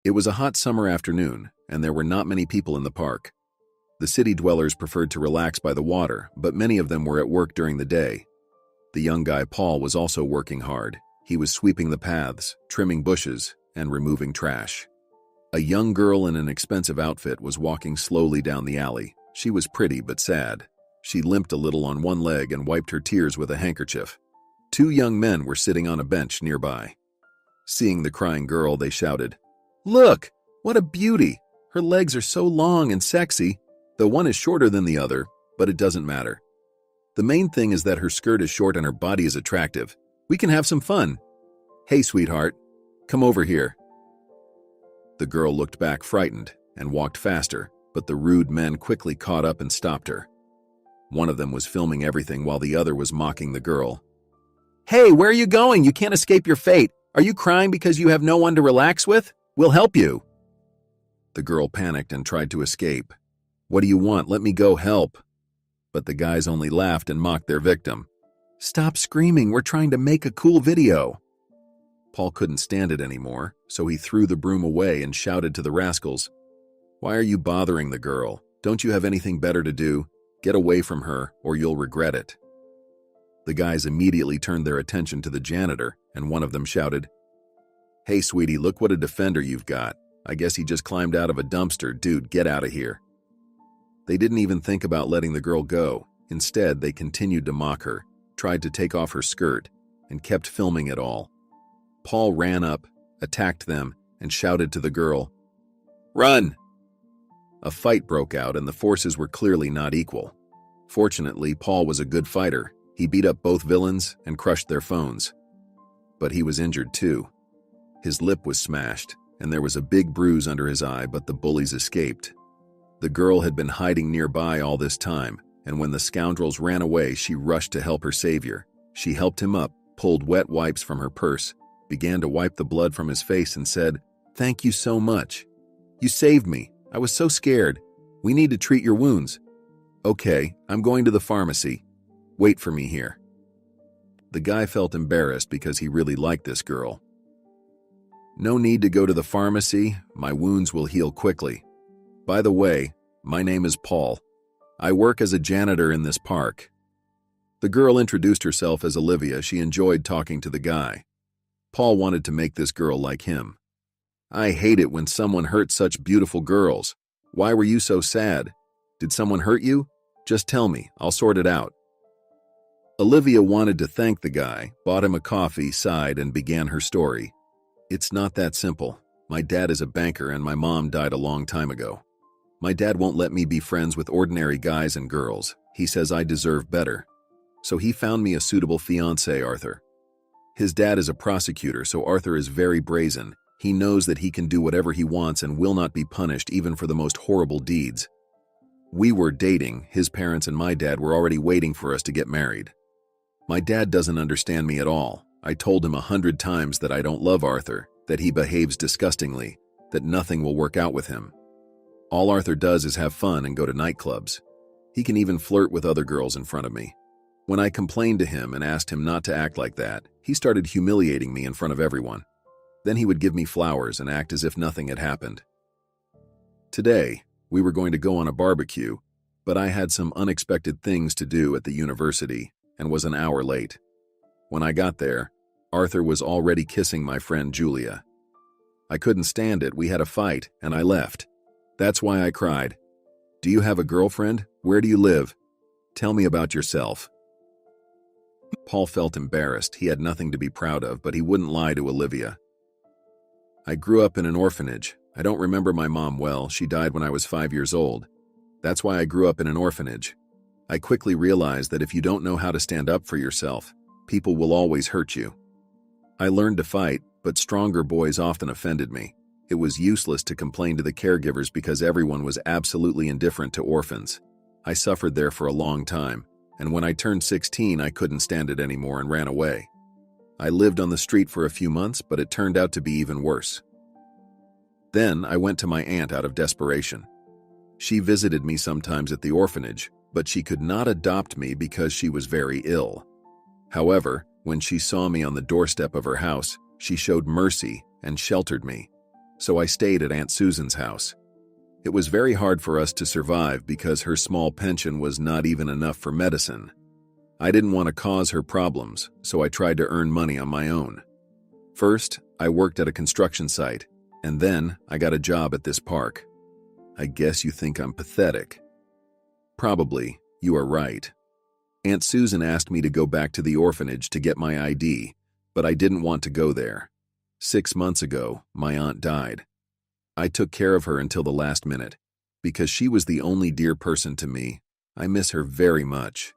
It was a hot summer afternoon, and there were not many people in the park. The city dwellers preferred to relax by the water, but many of them were at work during the day. The young guy Paul was also working hard. He was sweeping the paths, trimming bushes, and removing trash. A young girl in an expensive outfit was walking slowly down the alley. She was pretty but sad. She limped a little on one leg and wiped her tears with a handkerchief. Two young men were sitting on a bench nearby. Seeing the crying girl, they shouted, "Look! What a beauty! Her legs are so long and sexy. The one is shorter than the other, but it doesn't matter. The main thing is that her skirt is short and her body is attractive. We can have some fun. Hey, sweetheart, come over here." The girl looked back frightened and walked faster, but the rude men quickly caught up and stopped her. One of them was filming everything while the other was mocking the girl. "Hey, where are you going? You can't escape your fate. Are you crying because you have no one to relax with? We'll help you." The girl panicked and tried to escape. "What do you want? Let me go help." But the guys only laughed and mocked their victim. "Stop screaming, we're trying to make a cool video." Paul couldn't stand it anymore, so he threw the broom away and shouted to the rascals, "Why are you bothering the girl? Don't you have anything better to do? Get away from her, or you'll regret it." The guys immediately turned their attention to the janitor, and one of them shouted, "Hey, sweetie, look what a defender you've got. I guess he just climbed out of a dumpster. Dude, get out of here." They didn't even think about letting the girl go. Instead, they continued to mock her, tried to take off her skirt, and kept filming it all. Paul ran up, attacked them, and shouted to the girl, "Run!" A fight broke out, and the forces were clearly not equal. Fortunately, Paul was a good fighter. He beat up both villains and crushed their phones. But he was injured too. His lip was smashed, and there was a big bruise under his eye, but the bullies escaped. The girl had been hiding nearby all this time, and when the scoundrels ran away, she rushed to help her savior. She helped him up, pulled wet wipes from her purse, began to wipe the blood from his face, and said, "Thank you so much. You saved me. I was so scared. We need to treat your wounds." "Okay, I'm going to the pharmacy. Wait for me here." The guy felt embarrassed because he really liked this girl. "No need to go to the pharmacy. My wounds will heal quickly. By the way, my name is Paul. I work as a janitor in this park." The girl introduced herself as Olivia. She enjoyed talking to the guy. Paul wanted to make this girl like him. "I hate it when someone hurts such beautiful girls. Why were you so sad? Did someone hurt you? Just tell me, I'll sort it out." Olivia wanted to thank the guy, bought him a coffee, sighed, and began her story. "It's not that simple. My dad is a banker and my mom died a long time ago. My dad won't let me be friends with ordinary guys and girls. He says I deserve better. So he found me a suitable fiancée, Arthur. His dad is a prosecutor, so Arthur is very brazen. He knows that he can do whatever he wants and will not be punished even for the most horrible deeds. We were dating. His parents and my dad were already waiting for us to get married. My dad doesn't understand me at all. I told him 100 times that I don't love Arthur, that he behaves disgustingly, that nothing will work out with him. All Arthur does is have fun and go to nightclubs. He can even flirt with other girls in front of me. When I complained to him and asked him not to act like that, he started humiliating me in front of everyone. Then he would give me flowers and act as if nothing had happened. Today, we were going to go on a barbecue, but I had some unexpected things to do at the university and was an hour late. When I got there, Arthur was already kissing my friend Julia. I couldn't stand it. We had a fight, and I left. That's why I cried. Do you have a girlfriend? Where do you live? Tell me about yourself. Paul felt embarrassed. He had nothing to be proud of, but he wouldn't lie to Olivia. I grew up in an orphanage. I don't remember my mom well. She died when I was 5 years old. That's why I grew up in an orphanage. I quickly realized that if you don't know how to stand up for yourself, people will always hurt you. I learned to fight, but stronger boys often offended me. It was useless to complain to the caregivers because everyone was absolutely indifferent to orphans. I suffered there for a long time, and when I turned 16, I couldn't stand it anymore and ran away. I lived on the street for a few months, but it turned out to be even worse. Then I went to my aunt out of desperation. She visited me sometimes at the orphanage, but she could not adopt me because she was very ill. However, when she saw me on the doorstep of her house, she showed mercy and sheltered me. so I stayed at Aunt Susan's house. It was very hard for us to survive because her small pension was not even enough for medicine. I didn't want to cause her problems, so I tried to earn money on my own. First, I worked at a construction site, and then I got a job at this park. I guess you think I'm pathetic. Probably, you are right. Aunt Susan asked me to go back to the orphanage to get my ID, but I didn't want to go there. 6 months ago, my aunt died. I took care of her until the last minute. Because she was the only dear person to me, I miss her very much.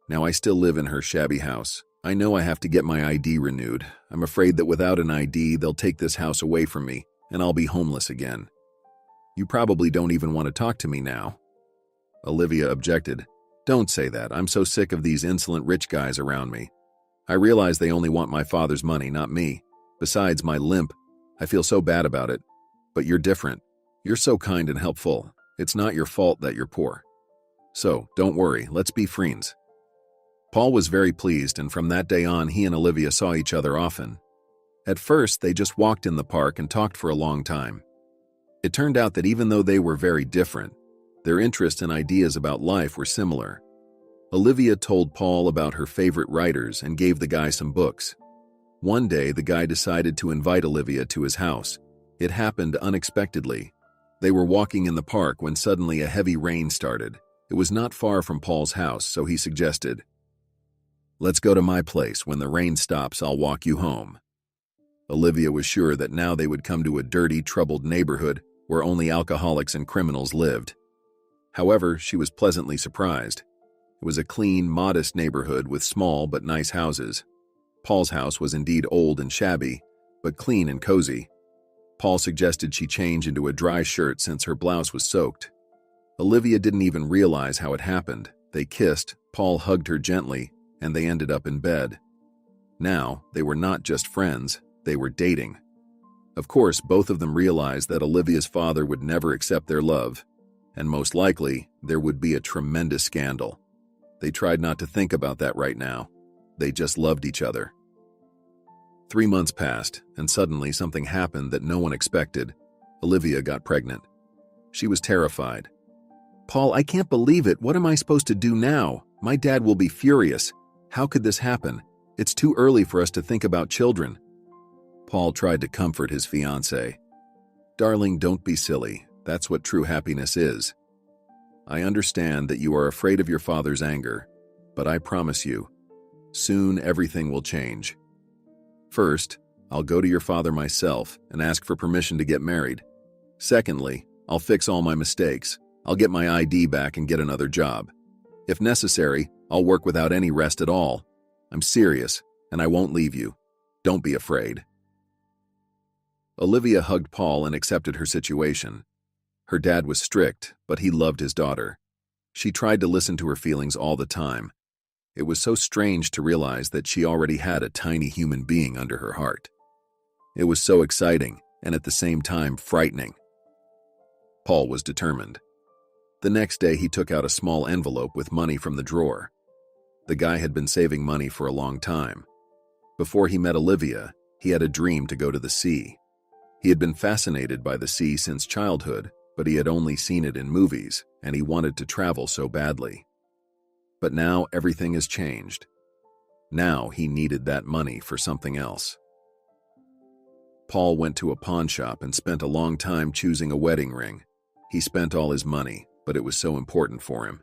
Now I still live in her shabby house. I know I have to get my ID renewed. I'm afraid that without an ID, they'll take this house away from me, and I'll be homeless again. You probably don't even want to talk to me now. Olivia objected. Don't say that. I'm so sick of these insolent rich guys around me. I realize they only want my father's money, not me. Besides my limp, I feel so bad about it. But you're different. You're so kind and helpful. It's not your fault that you're poor. So, don't worry, let's be friends. Paul was very pleased, and from that day on, he and Olivia saw each other often. At first, they just walked in the park and talked for a long time. It turned out that even though they were very different, their interests and ideas about life were similar. Olivia told Paul about her favorite writers and gave the guy some books. One day, the guy decided to invite Olivia to his house. It happened unexpectedly. They were walking in the park when suddenly a heavy rain started. It was not far from Paul's house, so he suggested, "Let's go to my place. When the rain stops, I'll walk you home." Olivia was sure that now they would come to a dirty, troubled neighborhood where only alcoholics and criminals lived. However, she was pleasantly surprised. It was a clean, modest neighborhood with small but nice houses. Paul's house was indeed old and shabby, but clean and cozy. Paul suggested she change into a dry shirt since her blouse was soaked. Olivia didn't even realize how it happened. They kissed, Paul hugged her gently, and they ended up in bed. Now, they were not just friends, they were dating. Of course, both of them realized that Olivia's father would never accept their love, and most likely, there would be a tremendous scandal. They tried not to think about that right now. They just loved each other. 3 months passed, and suddenly something happened that no one expected. Olivia got pregnant. She was terrified. "Paul, I can't believe it. What am I supposed to do now? My dad will be furious. How could this happen? It's too early for us to think about children." Paul tried to comfort his fiancée. "Darling, don't be silly. That's what true happiness is. I understand that you are afraid of your father's anger, but I promise you, soon everything will change. First, I'll go to your father myself and ask for permission to get married. Secondly, I'll fix all my mistakes. I'll get my ID back and get another job. If necessary, I'll work without any rest at all. I'm serious, and I won't leave you. Don't be afraid." Olivia hugged Paul and accepted her situation. Her dad was strict, but he loved his daughter. She tried to listen to her feelings all the time. It was so strange to realize that she already had a tiny human being under her heart. It was so exciting, and at the same time frightening. Paul was determined. The next day, he took out a small envelope with money from the drawer. The guy had been saving money for a long time. Before he met Olivia, he had a dream to go to the sea. He had been fascinated by the sea since childhood, but he had only seen it in movies, and he wanted to travel so badly. But now everything has changed. Now he needed that money for something else. Paul went to a pawn shop and spent a long time choosing a wedding ring. He spent all his money, but it was so important for him.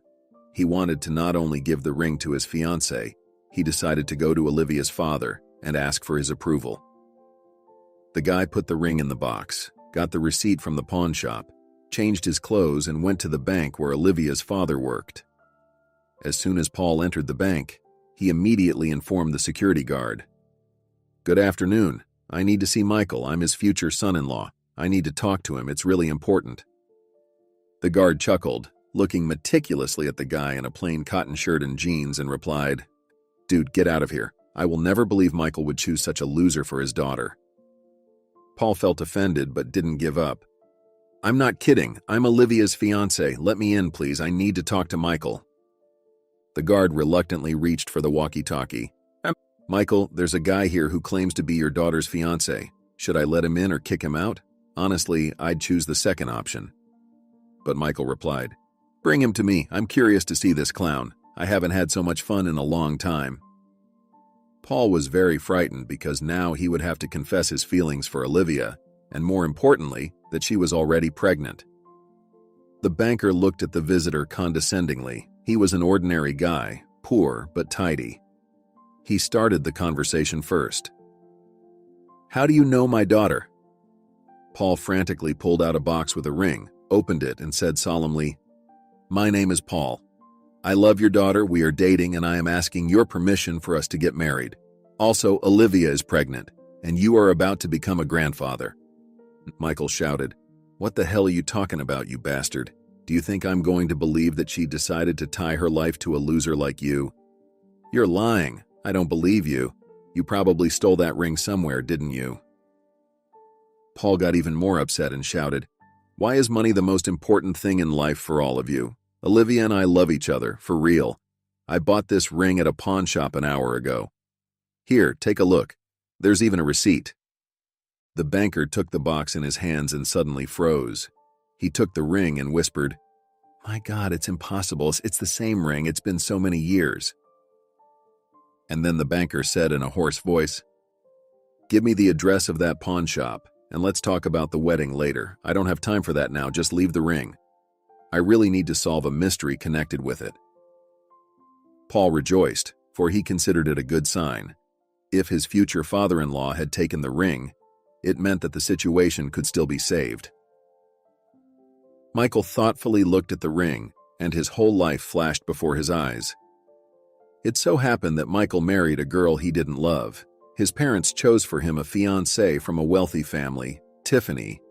He wanted to not only give the ring to his fiancée, he decided to go to Olivia's father and ask for his approval. The guy put the ring in the box, got the receipt from the pawn shop, changed his clothes, and went to the bank where Olivia's father worked. As soon as Paul entered the bank, he immediately informed the security guard. "Good afternoon. I need to see Michael. I'm his future son-in-law. I need to talk to him. It's really important." The guard chuckled, looking meticulously at the guy in a plain cotton shirt and jeans, and replied, "Dude, get out of here. I will never believe Michael would choose such a loser for his daughter." Paul felt offended but didn't give up. "I'm not kidding. I'm Olivia's fiancé. Let me in, please. I need to talk to Michael." The guard reluctantly reached for the walkie-talkie. "Michael, there's a guy here who claims to be your daughter's fiancé. Should I let him in or kick him out?" Honestly, I'd choose the second option. But Michael replied, "Bring him to me. I'm curious to see this clown. I haven't had so much fun in a long time." Paul was very frightened because now he would have to confess his feelings for Olivia, and more importantly, that she was already pregnant. The banker looked at the visitor condescendingly. He was an ordinary guy, poor but tidy. He started the conversation first. "How do you know my daughter?" Paul frantically pulled out a box with a ring, opened it, and said solemnly, "My name is Paul. I love your daughter, we are dating, and I am asking your permission for us to get married. Also, Olivia is pregnant, and you are about to become a grandfather." Michael shouted, "What the hell are you talking about, you bastard? Do you think I'm going to believe that she decided to tie her life to a loser like you? You're lying. I don't believe you. You probably stole that ring somewhere, didn't you?" Paul got even more upset and shouted, "Why is money the most important thing in life for all of you? Olivia and I love each other, for real. I bought this ring at a pawn shop an hour ago. Here, take a look. There's even a receipt." The banker took the box in his hands and suddenly froze. He took the ring and whispered, "My God, it's impossible. It's the same ring. It's been so many years." And then the banker said in a hoarse voice, "Give me the address of that pawn shop, and let's talk about the wedding later. I don't have time for that now. Just leave the ring. I really need to solve a mystery connected with it." Paul rejoiced, for he considered it a good sign. If his future father-in-law had taken the ring, it meant that the situation could still be saved. Michael thoughtfully looked at the ring, and his whole life flashed before his eyes. It so happened that Michael married a girl he didn't love. His parents chose for him a fiancée from a wealthy family, Tiffany.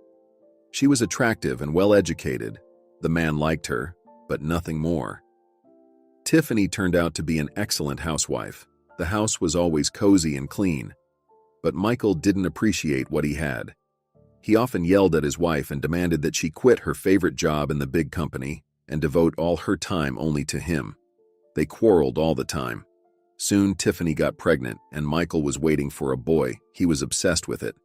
She was attractive and well-educated. The man liked her, but nothing more. Tiffany turned out to be an excellent housewife. The house was always cozy and clean. But Michael didn't appreciate what he had. He often yelled at his wife and demanded that she quit her favorite job in the big company and devote all her time only to him. They quarreled all the time. Soon Tiffany got pregnant and Michael was waiting for a boy. He was obsessed with it.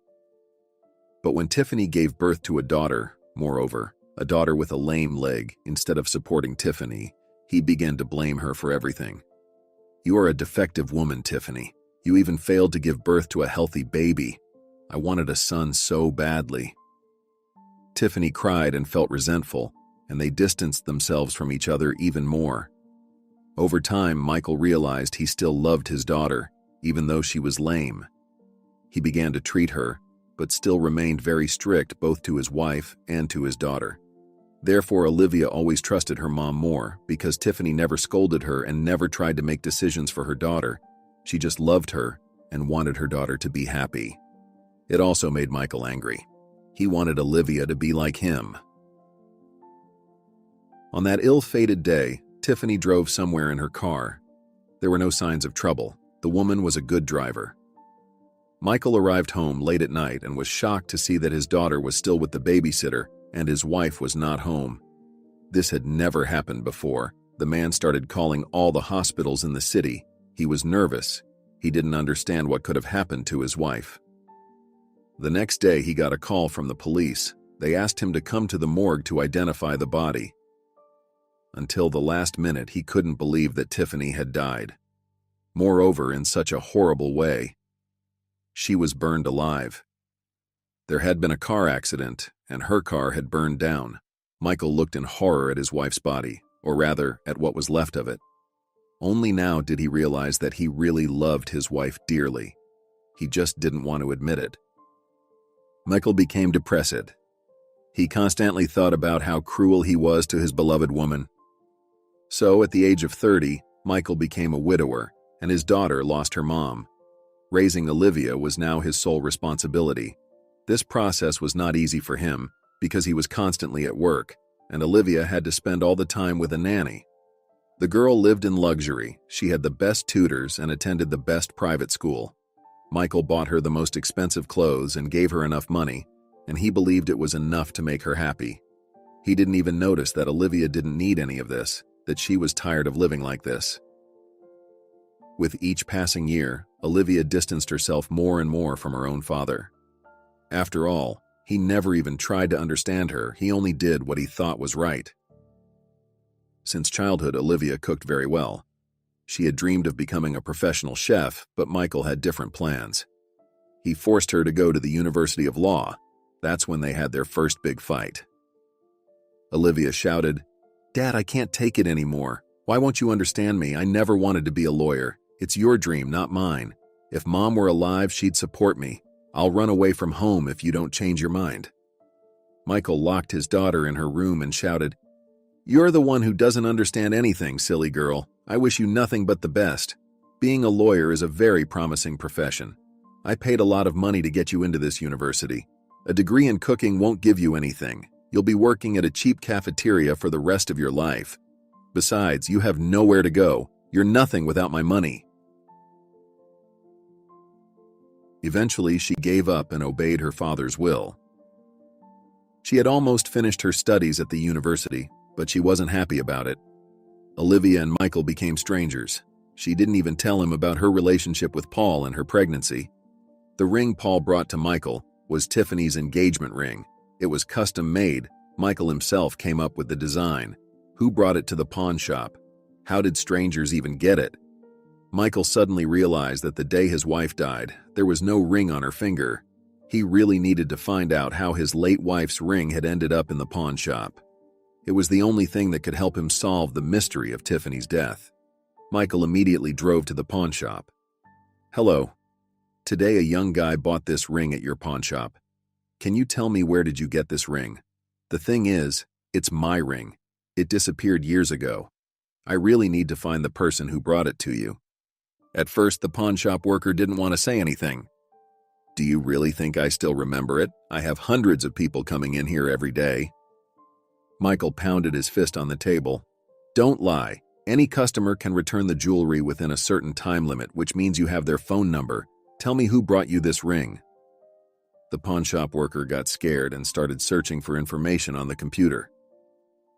But when Tiffany gave birth to a daughter, moreover, a daughter with a lame leg, instead of supporting Tiffany, he began to blame her for everything. "You are a defective woman, Tiffany. You even failed to give birth to a healthy baby. I wanted a son so badly." Tiffany cried and felt resentful, and they distanced themselves from each other even more. Over time, Michael realized he still loved his daughter, even though she was lame. He began to treat her, but still remained very strict both to his wife and to his daughter. Therefore, Olivia always trusted her mom more because Tiffany never scolded her and never tried to make decisions for her daughter. She just loved her and wanted her daughter to be happy. It also made Michael angry. He wanted Olivia to be like him. On that ill-fated day, Tiffany drove somewhere in her car. There were no signs of trouble. The woman was a good driver. Michael arrived home late at night and was shocked to see that his daughter was still with the babysitter and his wife was not home. This had never happened before. The man started calling all the hospitals in the city. He was nervous. He didn't understand what could have happened to his wife. The next day, he got a call from the police. They asked him to come to the morgue to identify the body. Until the last minute, he couldn't believe that Tiffany had died. Moreover, in such a horrible way. She was burned alive. There had been a car accident, and her car had burned down. Michael looked in horror at his wife's body, or rather, at what was left of it. Only now did he realize that he really loved his wife dearly. He just didn't want to admit it. Michael became depressed. He constantly thought about how cruel he was to his beloved woman. So, at the age of 30, Michael became a widower, and his daughter lost her mom. Raising Olivia was now his sole responsibility. This process was not easy for him, because he was constantly at work, and Olivia had to spend all the time with a nanny. The girl lived in luxury. She had the best tutors and attended the best private school. Michael bought her the most expensive clothes and gave her enough money, and he believed it was enough to make her happy. He didn't even notice that Olivia didn't need any of this, that she was tired of living like this. With each passing year, Olivia distanced herself more and more from her own father. After all, He never even tried to understand her, he only did what he thought was right. Since childhood, Olivia cooked very well. She had dreamed of becoming a professional chef, but Michael had different plans. He forced her to go to the University of Law. That's when they had their first big fight. Olivia shouted, "Dad, I can't take it anymore. Why won't you understand me? I never wanted to be a lawyer. It's your dream, not mine. If Mom were alive, she'd support me. I'll run away from home if you don't change your mind." Michael locked his daughter in her room and shouted, "You're the one who doesn't understand anything, silly girl. I wish you nothing but the best. Being a lawyer is a very promising profession. I paid a lot of money to get you into this university. A degree in cooking won't give you anything. You'll be working at a cheap cafeteria for the rest of your life. Besides, you have nowhere to go. You're nothing without my money." Eventually, she gave up and obeyed her father's will. She had almost finished her studies at the university, but she wasn't happy about it. Olivia and Michael became strangers. She didn't even tell him about her relationship with Paul and her pregnancy. The ring Paul brought to Michael was Tiffany's engagement ring. It was custom made. Michael himself came up with the design. Who brought it to the pawn shop? How did strangers even get it? Michael suddenly realized that the day his wife died, there was no ring on her finger. He really needed to find out how his late wife's ring had ended up in the pawn shop. It was the only thing that could help him solve the mystery of Tiffany's death. Michael immediately drove to the pawn shop. "Hello. Today a young guy bought this ring at your pawn shop. Can you tell me where did you get this ring? The thing is, it's my ring. It disappeared years ago. I really need to find the person who brought it to you." At first, the pawn shop worker didn't want to say anything. "Do you really think I still remember it? I have hundreds of people coming in here every day." Michael pounded his fist on the table. "Don't lie. Any customer can return the jewelry within a certain time limit, which means you have their phone number. Tell me who brought you this ring." The pawn shop worker got scared and started searching for information on the computer.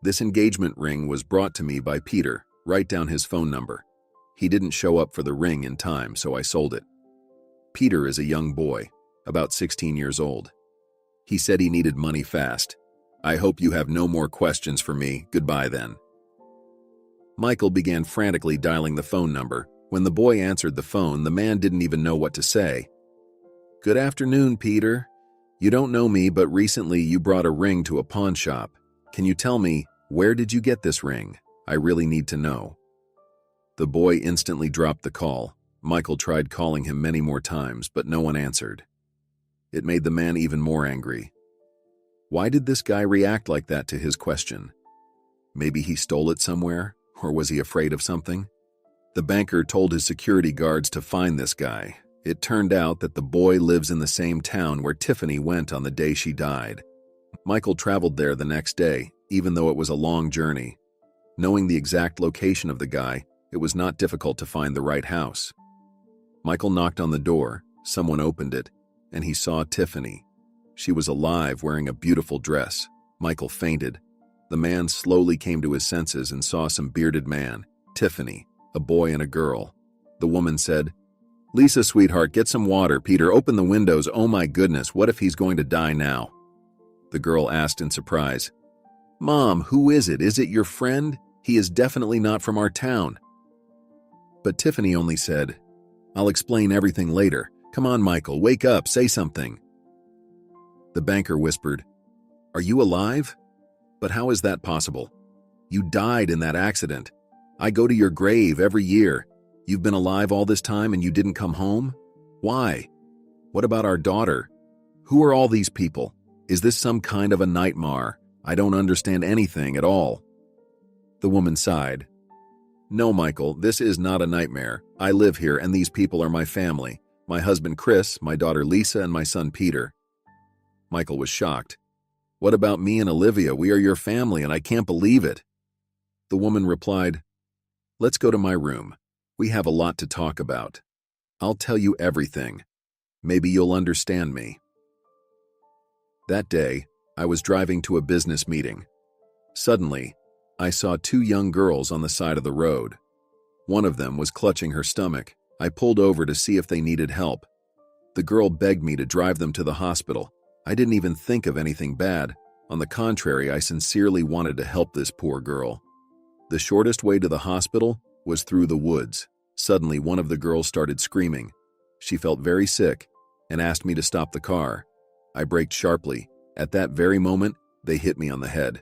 "This engagement ring was brought to me by Peter. Write down his phone number. He didn't show up for the ring in time, so I sold it." Peter is a young boy, about 16 years old. He said he needed money fast. "I hope you have no more questions for me. Goodbye then." Michael began frantically dialing the phone number. When the boy answered the phone, the man didn't even know what to say. "Good afternoon, Peter. You don't know me, but recently you brought a ring to a pawn shop. Can you tell me, where did you get this ring? I really need to know." The boy instantly dropped the call. Michael tried calling him many more times, but no one answered. It made the man even more angry. Why did this guy react like that to his question? Maybe he stole it somewhere, or was he afraid of something? The banker told his security guards to find this guy. It turned out that the boy lives in the same town where Tiffany went on the day she died. Michael traveled there the next day, even though it was a long journey. Knowing the exact location of the guy, it was not difficult to find the right house. Michael knocked on the door, someone opened it, and he saw Tiffany. She was alive, wearing a beautiful dress. Michael fainted. The man slowly came to his senses and saw some bearded man, Tiffany, a boy and a girl. The woman said, "Lisa, sweetheart, get some water. Peter, open the windows. Oh my goodness, what if he's going to die now?" The girl asked in surprise, "Mom, who is it? Is it your friend? He is definitely not from our town." But Tiffany only said, "I'll explain everything later. Come on, Michael, wake up, say something." The banker whispered, "Are you alive? But how is that possible? You died in that accident. I go to your grave every year. You've been alive all this time and you didn't come home? Why? What about our daughter? Who are all these people? Is this some kind of a nightmare? I don't understand anything at all." The woman sighed. "No, Michael, this is not a nightmare. I live here and these people are my family. My husband Chris, my daughter Lisa, and my son Peter." Michael was shocked. "What about me and Olivia? We are your family and I can't believe it." The woman replied, "Let's go to my room. We have a lot to talk about. I'll tell you everything. Maybe you'll understand me." That day, I was driving to a business meeting. Suddenly, I saw two young girls on the side of the road. One of them was clutching her stomach. I pulled over to see if they needed help. The girl begged me to drive them to the hospital. I didn't even think of anything bad. On the contrary, I sincerely wanted to help this poor girl. The shortest way to the hospital was through the woods. Suddenly, one of the girls started screaming. She felt very sick and asked me to stop the car. I braked sharply. At that very moment, they hit me on the head.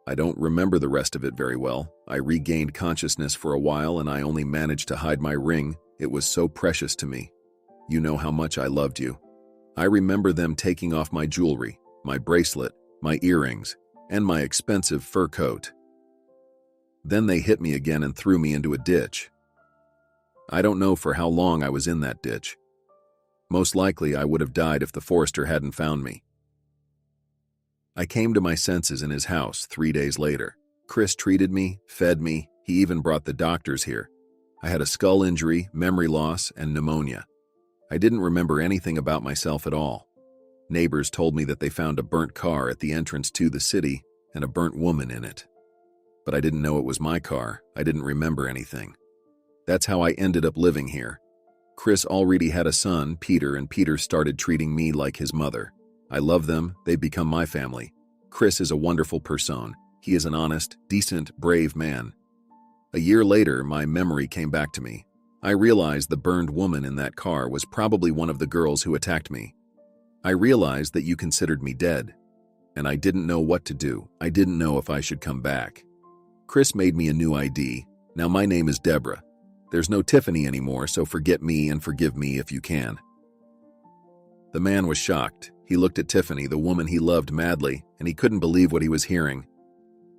I don't remember the rest of it very well. I regained consciousness for a while and I only managed to hide my ring. It was so precious to me. You know how much I loved you. I remember them taking off my jewelry, my bracelet, my earrings, and my expensive fur coat. Then they hit me again and threw me into a ditch. I don't know for how long I was in that ditch. Most likely I would have died if the forester hadn't found me. I came to my senses in his house 3 days later. Chris treated me, fed me, he even brought the doctors here. I had a skull injury, memory loss, and pneumonia. I didn't remember anything about myself at all. Neighbors told me that they found a burnt car at the entrance to the city and a burnt woman in it. But I didn't know it was my car. I didn't remember anything. That's how I ended up living here. Chris already had a son, Peter, and Peter started treating me like his mother. I love them. They've become my family. Chris is a wonderful person. He is an honest, decent, brave man. A year later, my memory came back to me. I realized the burned woman in that car was probably one of the girls who attacked me. I realized that you considered me dead, and I didn't know what to do. I didn't know if I should come back. Chris made me a new ID. Now my name is Deborah. There's no Tiffany anymore, so forget me and forgive me if you can. The man was shocked. He looked at Tiffany, the woman he loved madly, and he couldn't believe what he was hearing.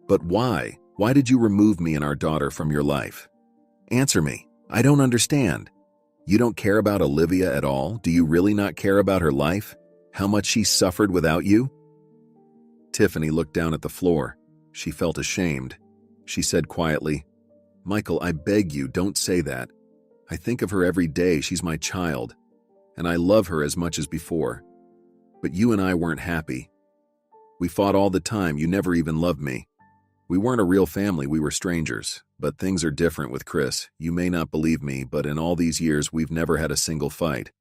But why? Why did you remove me and our daughter from your life? Answer me. I don't understand. You don't care about Olivia at all? Do you really not care about her life? How much she suffered without you? Tiffany looked down at the floor. She felt ashamed. She said quietly, Michael, I beg you, don't say that. I think of her every day. She's my child, and I love her as much as before. But you and I weren't happy. We fought all the time. You never even loved me. We weren't a real family. We were strangers. But things are different with Chris. You may not believe me, but in all these years, we've never had a single fight.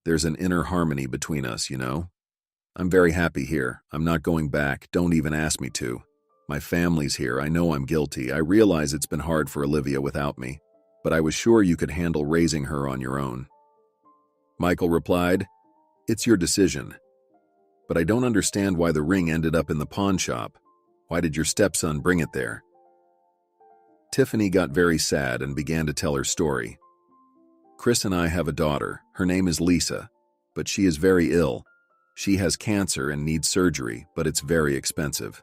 There's an inner harmony between us, you know? I'm very happy here. I'm not going back. Don't even ask me to. My family's here. I know I'm guilty. I realize it's been hard for Olivia without me, but I was sure you could handle raising her on your own. Michael replied, It's your decision. But I don't understand why the ring ended up in the pawn shop. Why did your stepson bring it there? Tiffany got very sad and began to tell her story. Chris and I have a daughter. Her name is Lisa, but she is very ill. She has cancer and needs surgery, but it's very expensive.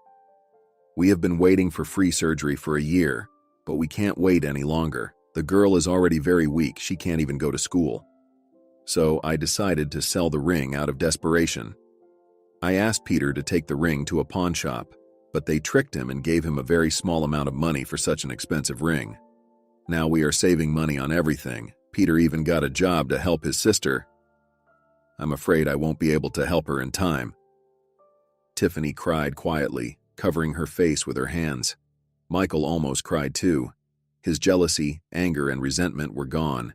We have been waiting for free surgery for a year, but we can't wait any longer. The girl is already very weak. She can't even go to school. So I decided to sell the ring out of desperation. I asked Peter to take the ring to a pawn shop, but they tricked him and gave him a very small amount of money for such an expensive ring. Now we are saving money on everything. Peter even got a job to help his sister. I'm afraid I won't be able to help her in time. Tiffany cried quietly, covering her face with her hands. Michael almost cried too. His jealousy, anger, and resentment were gone.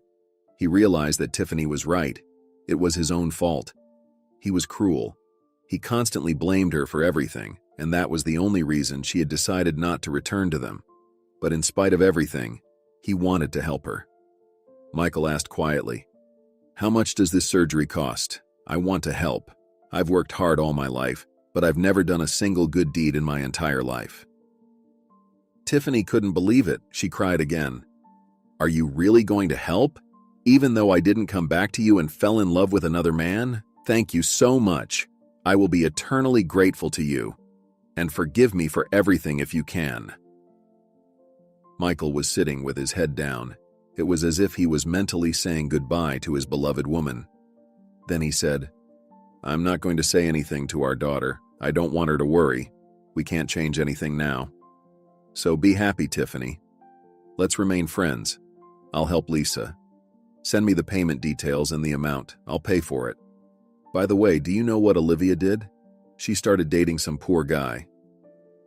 He realized that Tiffany was right. It was his own fault. He was cruel. He constantly blamed her for everything, and that was the only reason she had decided not to return to them. But in spite of everything, he wanted to help her. Michael asked quietly, How much does this surgery cost? I want to help. I've worked hard all my life, but I've never done a single good deed in my entire life. Tiffany couldn't believe it. She cried again. Are you really going to help? Even though I didn't come back to you and fell in love with another man? Thank you so much. I will be eternally grateful to you. And forgive me for everything if you can. Michael was sitting with his head down. It was as if he was mentally saying goodbye to his beloved woman. Then he said, I'm not going to say anything to our daughter. I don't want her to worry. We can't change anything now. So be happy, Tiffany. Let's remain friends. I'll help Lisa. Send me the payment details and the amount. I'll pay for it. By the way, do you know what Olivia did? She started dating some poor guy.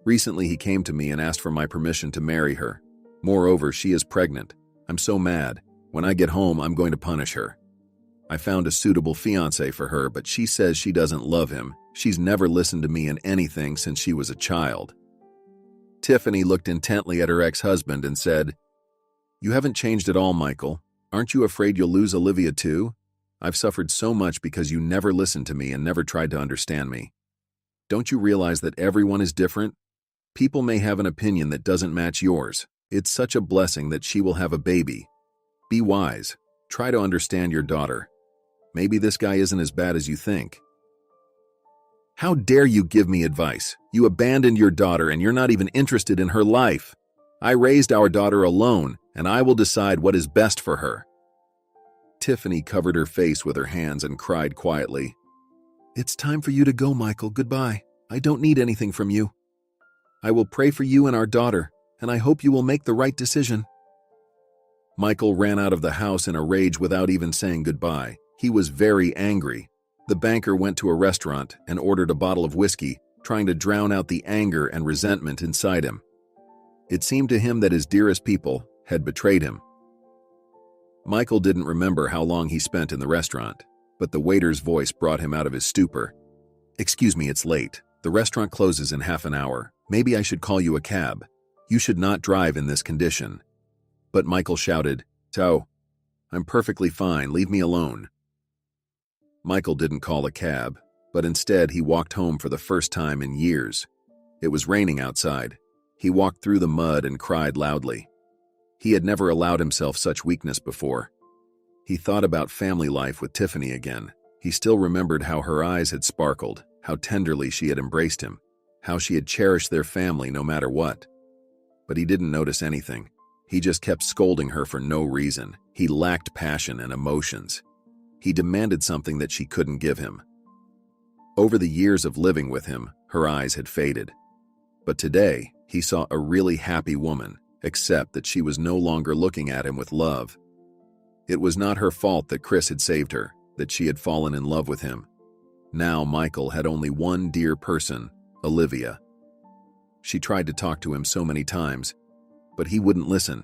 Recently, he came to me and asked for my permission to marry her. Moreover, she is pregnant. I'm so mad. When I get home, I'm going to punish her. I found a suitable fiancé for her, but she says she doesn't love him. She's never listened to me in anything since she was a child." Tiffany looked intently at her ex-husband and said, "You haven't changed at all, Michael. Aren't you afraid you'll lose Olivia too? I've suffered so much because you never listened to me and never tried to understand me. Don't you realize that everyone is different? People may have an opinion that doesn't match yours. It's such a blessing that she will have a baby. Be wise. Try to understand your daughter. Maybe this guy isn't as bad as you think." "How dare you give me advice? You abandoned your daughter and you're not even interested in her life. I raised our daughter alone, and I will decide what is best for her." Tiffany covered her face with her hands and cried quietly. "It's time for you to go, Michael. Goodbye. I don't need anything from you. I will pray for you and our daughter, and I hope you will make the right decision." Michael ran out of the house in a rage without even saying goodbye. He was very angry. The banker went to a restaurant and ordered a bottle of whiskey, trying to drown out the anger and resentment inside him. It seemed to him that his dearest people had betrayed him. Michael didn't remember how long he spent in the restaurant, but the waiter's voice brought him out of his stupor. "Excuse me, it's late. The restaurant closes in half an hour. Maybe I should call you a cab. You should not drive in this condition." But Michael shouted, "So, I'm perfectly fine. Leave me alone." Michael didn't call a cab, but instead he walked home for the first time in years. It was raining outside. He walked through the mud and cried loudly. He had never allowed himself such weakness before. He thought about family life with Tiffany again. He still remembered how her eyes had sparkled, how tenderly she had embraced him, how she had cherished their family no matter what. But he didn't notice anything. He just kept scolding her for no reason. He lacked passion and emotions. He demanded something that she couldn't give him. Over the years of living with him, her eyes had faded. But today, he saw a really happy woman, except that she was no longer looking at him with love. It was not her fault that Chris had saved her, that she had fallen in love with him. Now Michael had only one dear person, Olivia. She tried to talk to him so many times, but he wouldn't listen.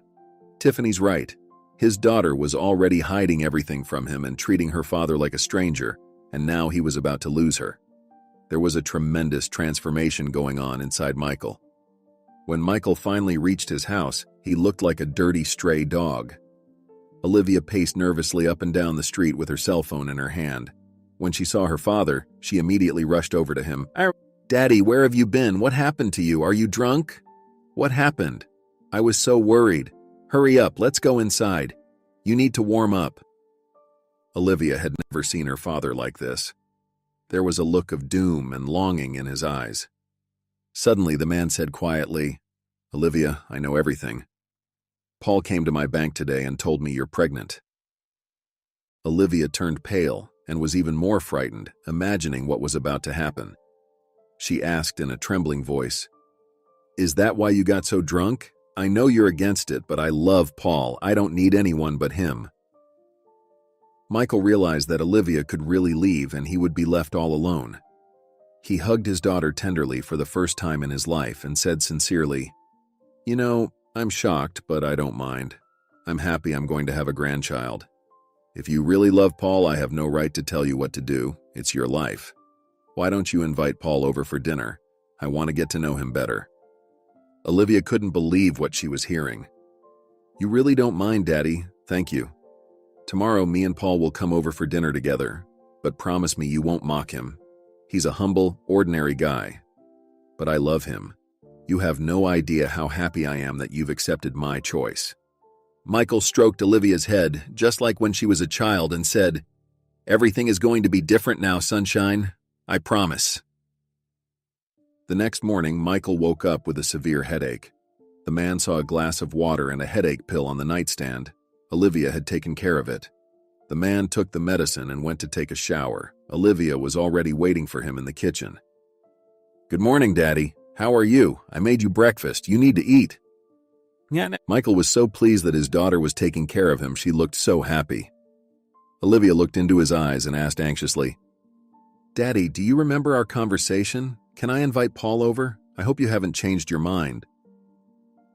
Tiffany's right. His daughter was already hiding everything from him and treating her father like a stranger, and now he was about to lose her. There was a tremendous transformation going on inside Michael. When Michael finally reached his house, he looked like a dirty stray dog. Olivia paced nervously up and down the street with her cell phone in her hand. When she saw her father, she immediately rushed over to him. "Daddy, where have you been? What happened to you? Are you drunk? What happened? I was so worried. Hurry up, let's go inside. You need to warm up." Olivia had never seen her father like this. There was a look of doom and longing in his eyes. Suddenly, the man said quietly, "Olivia, I know everything. Paul came to my bank today and told me you're pregnant." Olivia turned pale and was even more frightened, imagining what was about to happen. She asked in a trembling voice, "Is that why you got so drunk? I know you're against it, but I love Paul. I don't need anyone but him." Michael realized that Olivia could really leave and he would be left all alone. He hugged his daughter tenderly for the first time in his life and said sincerely, "You know, I'm shocked, but I don't mind. I'm happy I'm going to have a grandchild. If you really love Paul, I have no right to tell you what to do. It's your life. Why don't you invite Paul over for dinner? I want to get to know him better." Olivia couldn't believe what she was hearing. "You really don't mind, Daddy. Thank you. Tomorrow, me and Paul will come over for dinner together, but promise me you won't mock him. He's a humble, ordinary guy. But I love him. You have no idea how happy I am that you've accepted my choice." Michael stroked Olivia's head, just like when she was a child, and said, "Everything is going to be different now, sunshine. I promise." The next morning, Michael woke up with a severe headache. The man saw a glass of water and a headache pill on the nightstand. Olivia had taken care of it. The man took the medicine and went to take a shower. Olivia was already waiting for him in the kitchen. "Good morning, Daddy. How are you? I made you breakfast. You need to eat." Michael was so pleased that his daughter was taking care of him. She looked so happy. Olivia looked into his eyes and asked anxiously, "Daddy, do you remember our conversation? Can I invite Paul over? I hope you haven't changed your mind."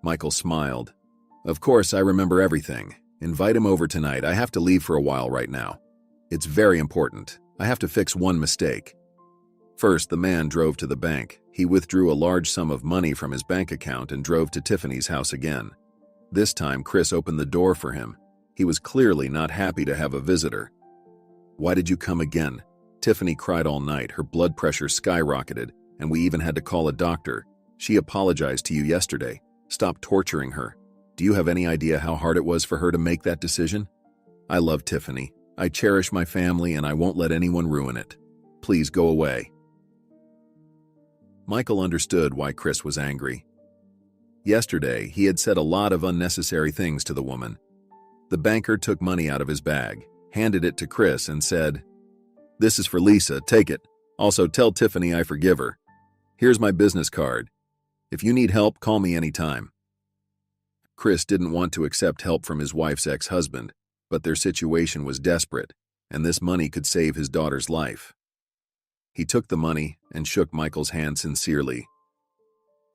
Michael smiled. "Of course, I remember everything. Invite him over tonight. I have to leave for a while right now. It's very important. I have to fix one mistake." First, the man drove to the bank. He withdrew a large sum of money from his bank account and drove to Tiffany's house again. This time, Chris opened the door for him. He was clearly not happy to have a visitor. "Why did you come again?" Tiffany cried all night. Her blood pressure skyrocketed, and we even had to call a doctor. "She apologized to you yesterday. Stop torturing her. Do you have any idea how hard it was for her to make that decision?" "I love Tiffany. I cherish my family, and I won't let anyone ruin it. Please go away." Michael understood why Chris was angry. Yesterday, he had said a lot of unnecessary things to the woman. The banker took money out of his bag, handed it to Chris, and said, "This is for Lisa, take it. Also, tell Tiffany I forgive her. Here's my business card. If you need help, call me anytime." Chris didn't want to accept help from his wife's ex-husband, but their situation was desperate, and this money could save his daughter's life. He took the money and shook Michael's hand sincerely.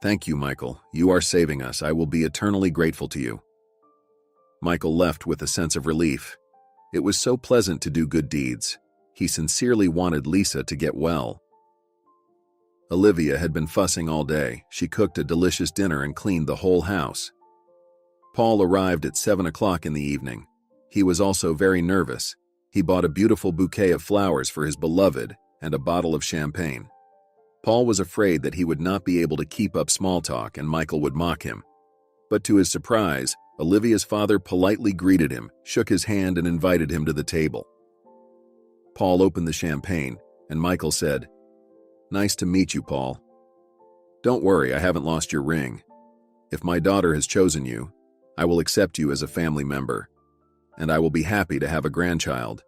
"Thank you, Michael. You are saving us. I will be eternally grateful to you." Michael left with a sense of relief. It was so pleasant to do good deeds. He sincerely wanted Lisa to get well. Olivia had been fussing all day. She cooked a delicious dinner and cleaned the whole house. Paul arrived at 7 o'clock in the evening. He was also very nervous. He bought a beautiful bouquet of flowers for his beloved and a bottle of champagne. Paul was afraid that he would not be able to keep up small talk and Michael would mock him. But to his surprise, Olivia's father politely greeted him, shook his hand, and invited him to the table. Paul opened the champagne, and Michael said, "Nice to meet you, Paul. Don't worry, I haven't lost your ring. If my daughter has chosen you, I will accept you as a family member, and I will be happy to have a grandchild.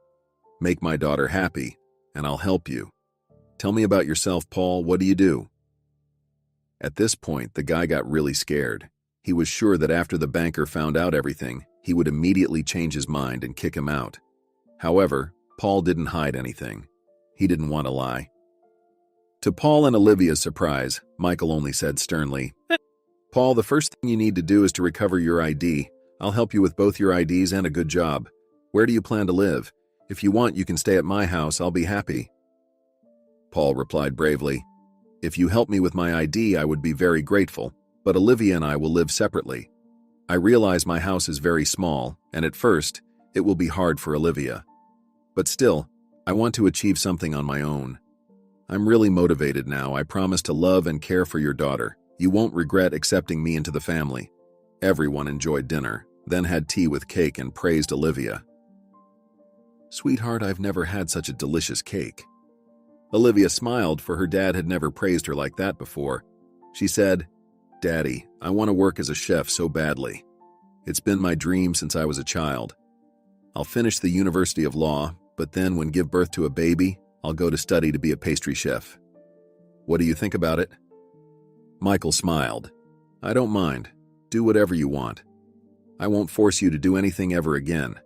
Make my daughter happy, and I'll help you. Tell me about yourself, Paul. What do you do?" At this point, the guy got really scared. He was sure that after the banker found out everything, he would immediately change his mind and kick him out. However, Paul didn't hide anything. He didn't want to lie. To Paul and Olivia's surprise, Michael only said sternly, "Paul, the first thing you need to do is to recover your ID. I'll help you with both your IDs and a good job. Where do you plan to live? If you want, you can stay at my house. I'll be happy." Paul replied bravely, "If you help me with my ID, I would be very grateful, but Olivia and I will live separately. I realize my house is very small, and at first, it will be hard for Olivia. But still, I want to achieve something on my own. I'm really motivated now. I promise to love and care for your daughter. You won't regret accepting me into the family." Everyone enjoyed dinner, then had tea with cake and praised Olivia. "Sweetheart, I've never had such a delicious cake." Olivia smiled, for her dad had never praised her like that before. She said, "Daddy, I want to work as a chef so badly. It's been my dream since I was a child. I'll finish the University of Law, but then when give birth to a baby, I'll go to study to be a pastry chef. What do you think about it?" Michael smiled. "I don't mind. Do whatever you want. I won't force you to do anything ever again.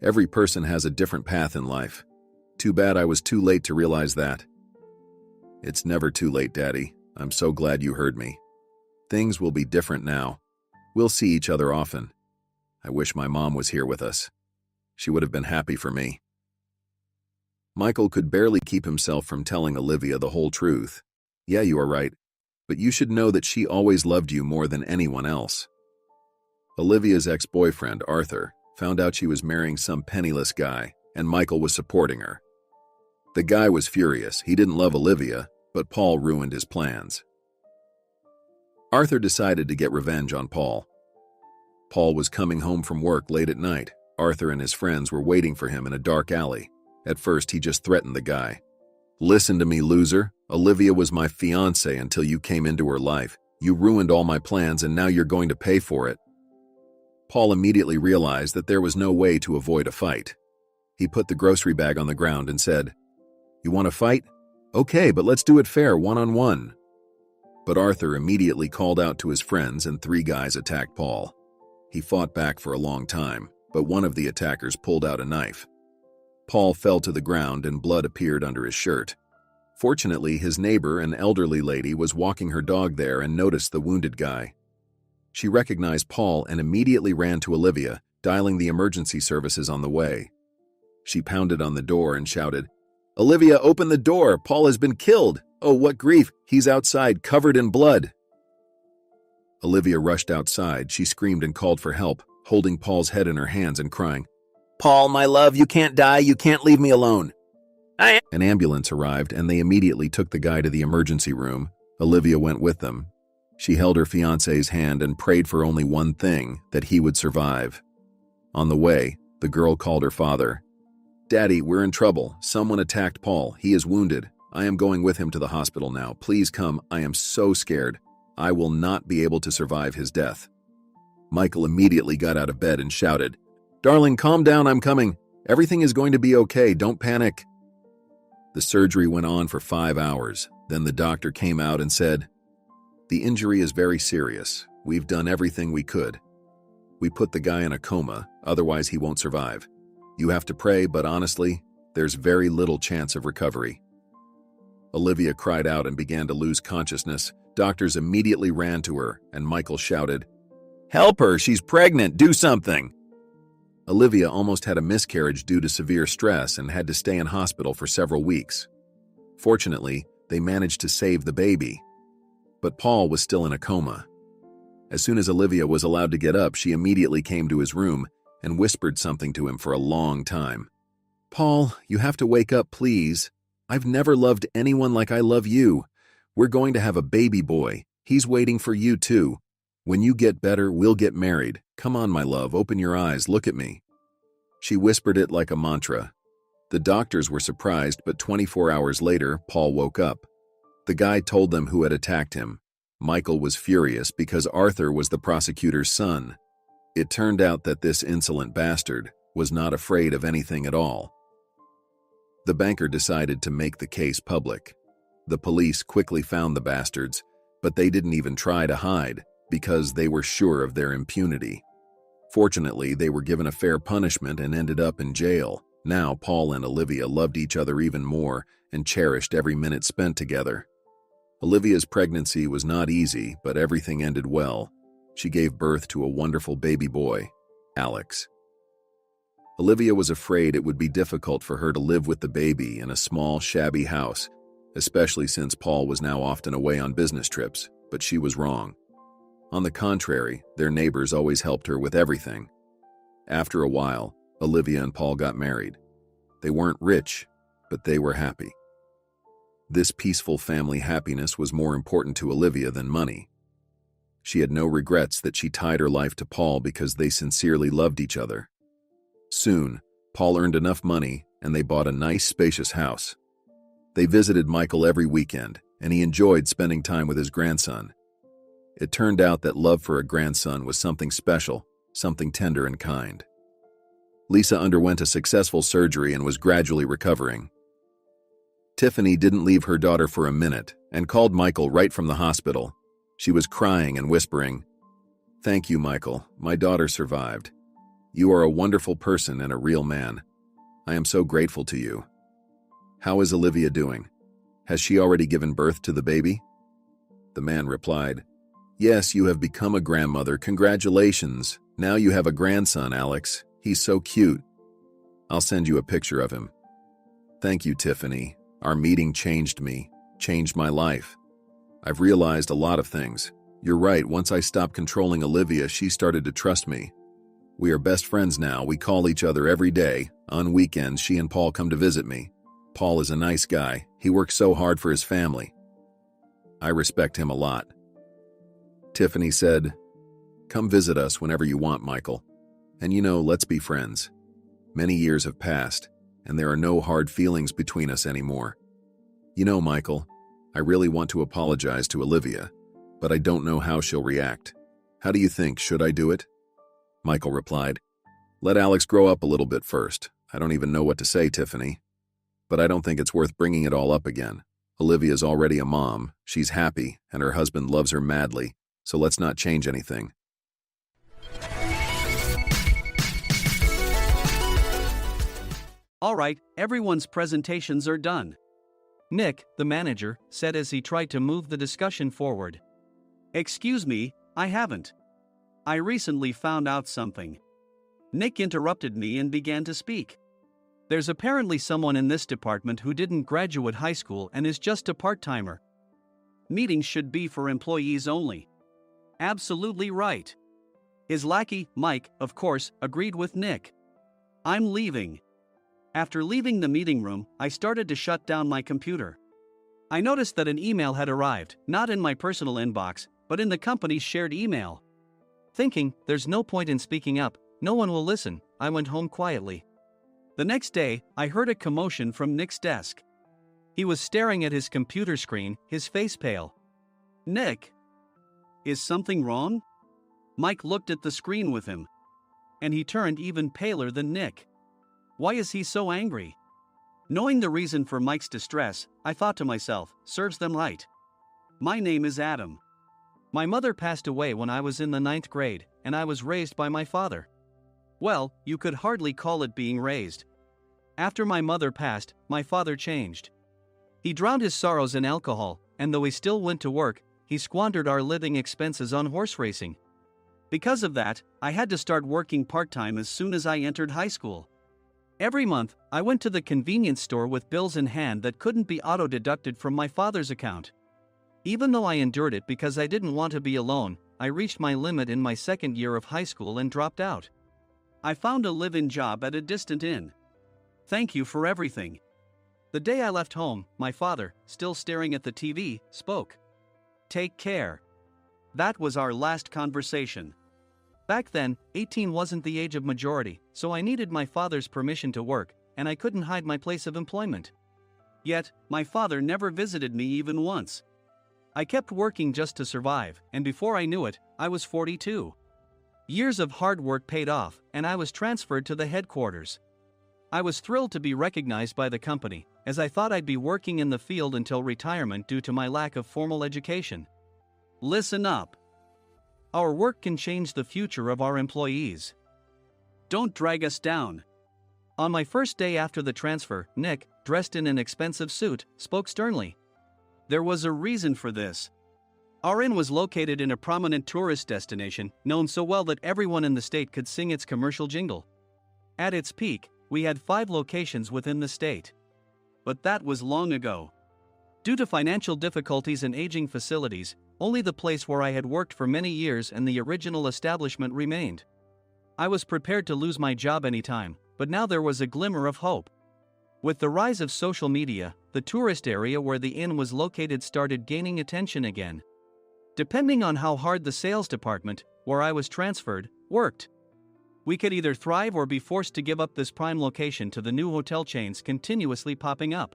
Every person has a different path in life. Too bad I was too late to realize that." "It's never too late, Daddy. I'm so glad you heard me. Things will be different now. We'll see each other often. I wish my mom was here with us. She would have been happy for me." Michael could barely keep himself from telling Olivia the whole truth. "Yeah, you are right, but you should know that she always loved you more than anyone else." Olivia's ex-boyfriend, Arthur, found out she was marrying some penniless guy, and Michael was supporting her. The guy was furious. He didn't love Olivia, but Paul ruined his plans. Arthur decided to get revenge on Paul. Paul was coming home from work late at night. Arthur and his friends were waiting for him in a dark alley. At first, he just threatened the guy. "Listen to me, loser. Olivia was my fiancée until you came into her life. You ruined all my plans, and now you're going to pay for it." Paul immediately realized that there was no way to avoid a fight. He put the grocery bag on the ground and said, "You want to fight? Okay, but let's do it fair, one-on-one." But Arthur immediately called out to his friends, and 3 guys attacked Paul. He fought back for a long time, but one of the attackers pulled out a knife. Paul fell to the ground and blood appeared under his shirt. Fortunately, his neighbor, an elderly lady, was walking her dog there and noticed the wounded guy. She recognized Paul and immediately ran to Olivia, dialing the emergency services on the way. She pounded on the door and shouted, "Olivia, open the door! Paul has been killed! Oh, what grief! He's outside, covered in blood! Olivia rushed outside. She screamed and called for help, holding Paul's head in her hands and crying, "Paul, my love, you can't die. You can't leave me alone." An ambulance arrived, and they immediately took the guy to the emergency room. Olivia went with them. She held her fiancé's hand and prayed for only one thing, that he would survive. On the way, the girl called her father. "Daddy, we're in trouble. Someone attacked Paul. He is wounded. I am going with him to the hospital now. Please come. I am so scared. I will not be able to survive his death." Michael immediately got out of bed and shouted, "Darling, calm down. I'm coming. Everything is going to be okay. Don't panic." The surgery went on for 5 hours. Then the doctor came out and said, "The injury is very serious. We've done everything we could. We put the guy in a coma, otherwise he won't survive. You have to pray, but honestly, there's very little chance of recovery." Olivia cried out and began to lose consciousness. Doctors immediately ran to her, and Michael shouted, "Help her! She's pregnant! Do something!" Olivia almost had a miscarriage due to severe stress and had to stay in hospital for several weeks. Fortunately, they managed to save the baby. But Paul was still in a coma. As soon as Olivia was allowed to get up, she immediately came to his room and whispered something to him for a long time. "Paul, you have to wake up, please. I've never loved anyone like I love you. We're going to have a baby boy. He's waiting for you too. When you get better, we'll get married. Come on, my love, open your eyes, look at me." She whispered it like a mantra. The doctors were surprised, but 24 hours later, Paul woke up. The guy told them who had attacked him. Michael was furious because Arthur was the prosecutor's son. It turned out that this insolent bastard was not afraid of anything at all. The banker decided to make the case public. The police quickly found the bastards, but they didn't even try to hide because they were sure of their impunity. Fortunately, they were given a fair punishment and ended up in jail. Now, Paul and Olivia loved each other even more and cherished every minute spent together. Olivia's pregnancy was not easy, but everything ended well. She gave birth to a wonderful baby boy, Alex. Olivia was afraid it would be difficult for her to live with the baby in a small, shabby house, especially since Paul was now often away on business trips, but she was wrong. On the contrary, their neighbors always helped her with everything. After a while, Olivia and Paul got married. They weren't rich, but they were happy. This peaceful family happiness was more important to Olivia than money. She had no regrets that she tied her life to Paul because they sincerely loved each other. Soon, Paul earned enough money and they bought a nice, spacious house. They visited Michael every weekend, and he enjoyed spending time with his grandson. It turned out that love for a grandson was something special, something tender and kind. Lisa underwent a successful surgery and was gradually recovering. Tiffany didn't leave her daughter for a minute and called Michael right from the hospital. She was crying and whispering, "Thank you, Michael. My daughter survived. You are a wonderful person and a real man. I am so grateful to you." "How is Olivia doing? Has she already given birth to the baby?" The man replied, "Yes, you have become a grandmother. Congratulations. Now you have a grandson, Alex. He's so cute. I'll send you a picture of him." "Thank you, Tiffany. Our meeting changed me, changed my life. I've realized a lot of things. You're right, once I stopped controlling Olivia, she started to trust me. We are best friends now. We call each other every day. On weekends, she and Paul come to visit me. Paul is a nice guy. He works so hard for his family. I respect him a lot." Tiffany said, "Come visit us whenever you want, Michael. And let's be friends. Many years have passed, and there are no hard feelings between us anymore. Michael, I really want to apologize to Olivia, but I don't know how she'll react. How do you think? Should I do it?" Michael replied, "Let Alex grow up a little bit first. I don't even know what to say, Tiffany. But I don't think it's worth bringing it all up again. Olivia's already a mom, she's happy, and her husband loves her madly, so let's not change anything." All right, everyone's presentations are done. Nick, the manager, said as he tried to move the discussion forward. "Excuse me, I haven't. I recently found out something." Nick interrupted me and began to speak. There's apparently someone in this department who didn't graduate high school and is just a part-timer. Meetings should be for employees only. Absolutely right. His lackey, Mike, of course, agreed with Nick. I'm leaving. After leaving the meeting room, I started to shut down my computer. I noticed that an email had arrived, not in my personal inbox, but in the company's shared email. Thinking, there's no point in speaking up, no one will listen, I went home quietly. The next day, I heard a commotion from Nick's desk. He was staring at his computer screen, his face pale. Nick! Is something wrong? Mike looked at the screen with him. And he turned even paler than Nick. Why is he so angry? Knowing the reason for Mike's distress, I thought to myself, serves them right. My name is Adam. My mother passed away when I was in the 9th grade, and I was raised by my father. Well, you could hardly call it being raised. After my mother passed, my father changed. He drowned his sorrows in alcohol, and though he still went to work, he squandered our living expenses on horse racing. Because of that, I had to start working part-time as soon as I entered high school. Every month, I went to the convenience store with bills in hand that couldn't be auto-deducted from my father's account. Even though I endured it because I didn't want to be alone, I reached my limit in my 2nd year of high school and dropped out. I found a live-in job at a distant inn. Thank you for everything. The day I left home, my father, still staring at the TV, spoke. Take care. That was our last conversation. Back then, 18 wasn't the age of majority, so I needed my father's permission to work, and I couldn't hide my place of employment. Yet, my father never visited me even once. I kept working just to survive, and before I knew it, I was 42. Years of hard work paid off, and I was transferred to the headquarters. I was thrilled to be recognized by the company, as I thought I'd be working in the field until retirement due to my lack of formal education. Listen up. Our work can change the future of our employees. Don't drag us down. On my first day after the transfer, Nick, dressed in an expensive suit, spoke sternly. There was a reason for this. Our inn was located in a prominent tourist destination, known so well that everyone in the state could sing its commercial jingle. At its peak, we had 5 locations within the state. But that was long ago. Due to financial difficulties and aging facilities, only the place where I had worked for many years and the original establishment remained. I was prepared to lose my job anytime, but now there was a glimmer of hope. With the rise of social media, the tourist area where the inn was located started gaining attention again. Depending on how hard the sales department, where I was transferred, worked, we could either thrive or be forced to give up this prime location to the new hotel chains continuously popping up.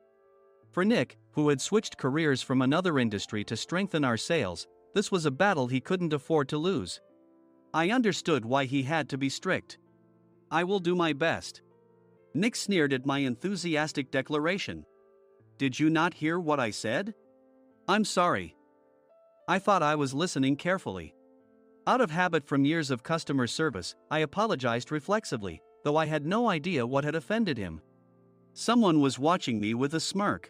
For Nick, who had switched careers from another industry to strengthen our sales, this was a battle he couldn't afford to lose. I understood why he had to be strict. I will do my best. Nick sneered at my enthusiastic declaration. Did you not hear what I said? I'm sorry. I thought I was listening carefully. Out of habit from years of customer service, I apologized reflexively, though I had no idea what had offended him. Someone was watching me with a smirk.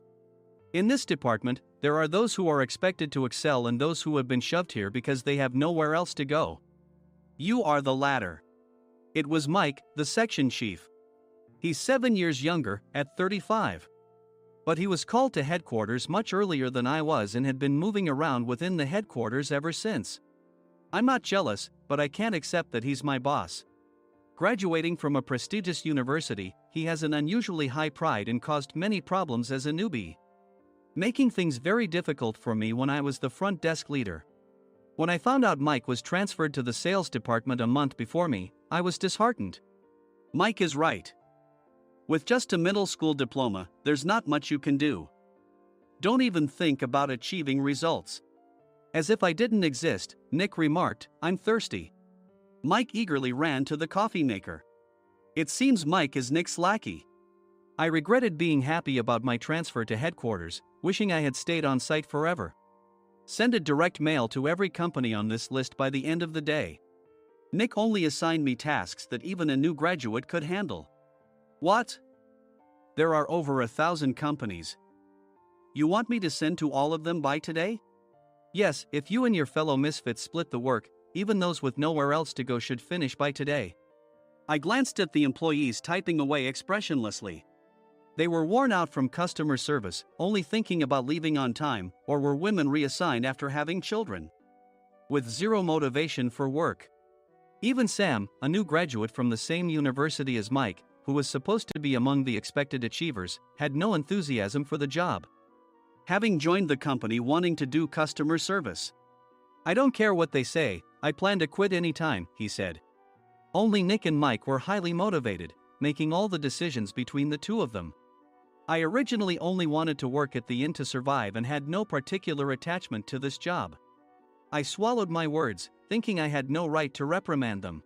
In this department, there are those who are expected to excel and those who have been shoved here because they have nowhere else to go. You are the latter. It was Mike, the section chief. He's 7 years younger, at 35. But he was called to headquarters much earlier than I was and had been moving around within the headquarters ever since. I'm not jealous, but I can't accept that he's my boss. Graduating from a prestigious university, he has an unusually high pride and caused many problems as a newbie, making things very difficult for me when I was the front desk leader. When I found out Mike was transferred to the sales department a month before me, I was disheartened. Mike is right. With just a middle school diploma, there's not much you can do. Don't even think about achieving results. As if I didn't exist, Nick remarked, I'm thirsty. Mike eagerly ran to the coffee maker. It seems Mike is Nick's lackey. I regretted being happy about my transfer to headquarters, wishing I had stayed on site forever. Send a direct mail to every company on this list by the end of the day. Nick only assigned me tasks that even a new graduate could handle. What? There are over 1,000 companies. You want me to send to all of them by today? Yes, if you and your fellow misfits split the work, even those with nowhere else to go should finish by today. I glanced at the employees typing away expressionlessly. They were worn out from customer service, only thinking about leaving on time, or were women reassigned after having children. With zero motivation for work. Even Sam, a new graduate from the same university as Mike, who was supposed to be among the expected achievers, had no enthusiasm for the job. Having joined the company wanting to do customer service. "I don't care what they say, I plan to quit any time," he said. Only Nick and Mike were highly motivated, making all the decisions between the two of them. I originally only wanted to work at the inn to survive and had no particular attachment to this job. I swallowed my words, thinking I had no right to reprimand them.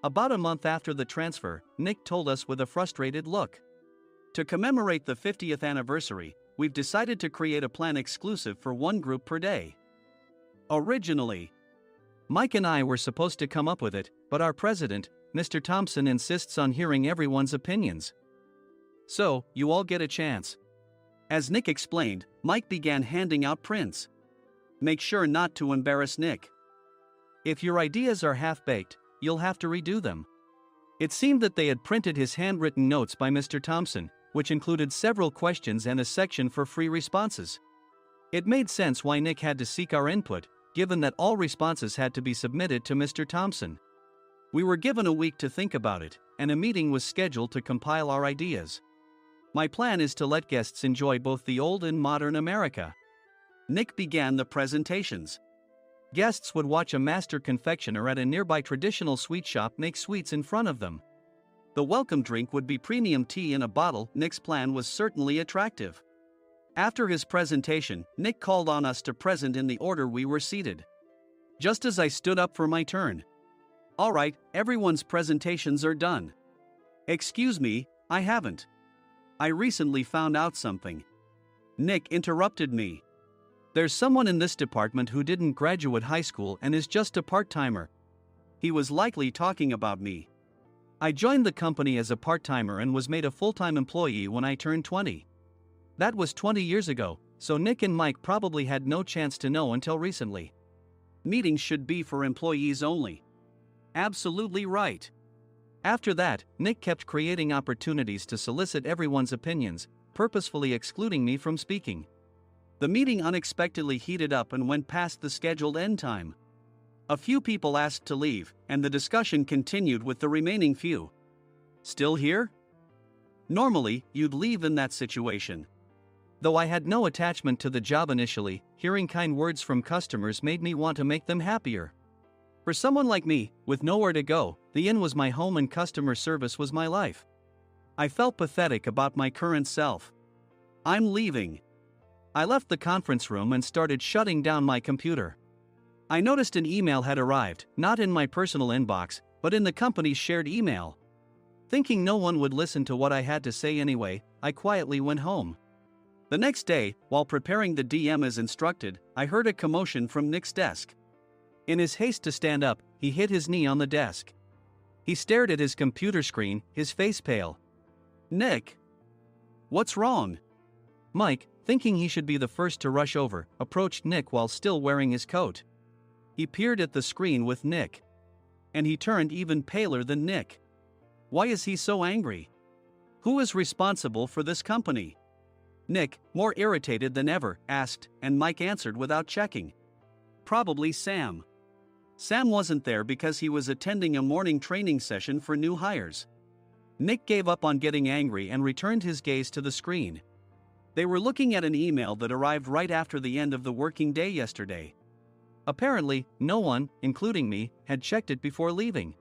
About a month after the transfer, Nick told us with a frustrated look. "To commemorate the 50th anniversary, we've decided to create a plan exclusive for one group per day." Originally, Mike and I were supposed to come up with it, but our president, Mr. Thompson, insists on hearing everyone's opinions. "So, you all get a chance." As Nick explained, Mike began handing out prints. "Make sure not to embarrass Nick. If your ideas are half-baked, you'll have to redo them." It seemed that they had printed his handwritten notes by Mr. Thompson, which included several questions and a section for free responses. It made sense why Nick had to seek our input, given that all responses had to be submitted to Mr. Thompson. We were given a week to think about it, and a meeting was scheduled to compile our ideas. My plan is to let guests enjoy both the old and modern America. Nick began the presentations. Guests would watch a master confectioner at a nearby traditional sweet shop make sweets in front of them. The welcome drink would be premium tea in a bottle. Nick's plan was certainly attractive. After his presentation, Nick called on us to present in the order we were seated. Just as I stood up for my turn. "All right, everyone's presentations are done." "Excuse me, I haven't. I recently found out something." Nick interrupted me. "There's someone in this department who didn't graduate high school and is just a part-timer." He was likely talking about me. I joined the company as a part-timer and was made a full-time employee when I turned 20. That was 20 years ago, so Nick and Mike probably had no chance to know until recently. Meetings should be for employees only. Absolutely right. After that, Nick kept creating opportunities to solicit everyone's opinions, purposefully excluding me from speaking. The meeting unexpectedly heated up and went past the scheduled end time. A few people asked to leave, and the discussion continued with the remaining few. "Still here?" Normally, you'd leave in that situation. Though I had no attachment to the job initially, hearing kind words from customers made me want to make them happier. For someone like me, with nowhere to go, the inn was my home and customer service was my life. I felt pathetic about my current self. "I'm leaving." I left the conference room and started shutting down my computer. I noticed an email had arrived, not in my personal inbox, but in the company's shared email. Thinking no one would listen to what I had to say anyway, I quietly went home. The next day, while preparing the DM as instructed, I heard a commotion from Nick's desk. In his haste to stand up, he hit his knee on the desk. He stared at his computer screen, his face pale. "Nick, what's wrong?" Mike, thinking he should be the first to rush over, approached Nick while still wearing his coat. He peered at the screen with Nick. And he turned even paler than Nick. Why is he so angry? Who is responsible for this company? Nick, more irritated than ever, asked, and Mike answered without checking. Probably Sam. Sam wasn't there because he was attending a morning training session for new hires. Nick gave up on getting angry and returned his gaze to the screen. They were looking at an email that arrived right after the end of the working day yesterday. Apparently, no one, including me, had checked it before leaving.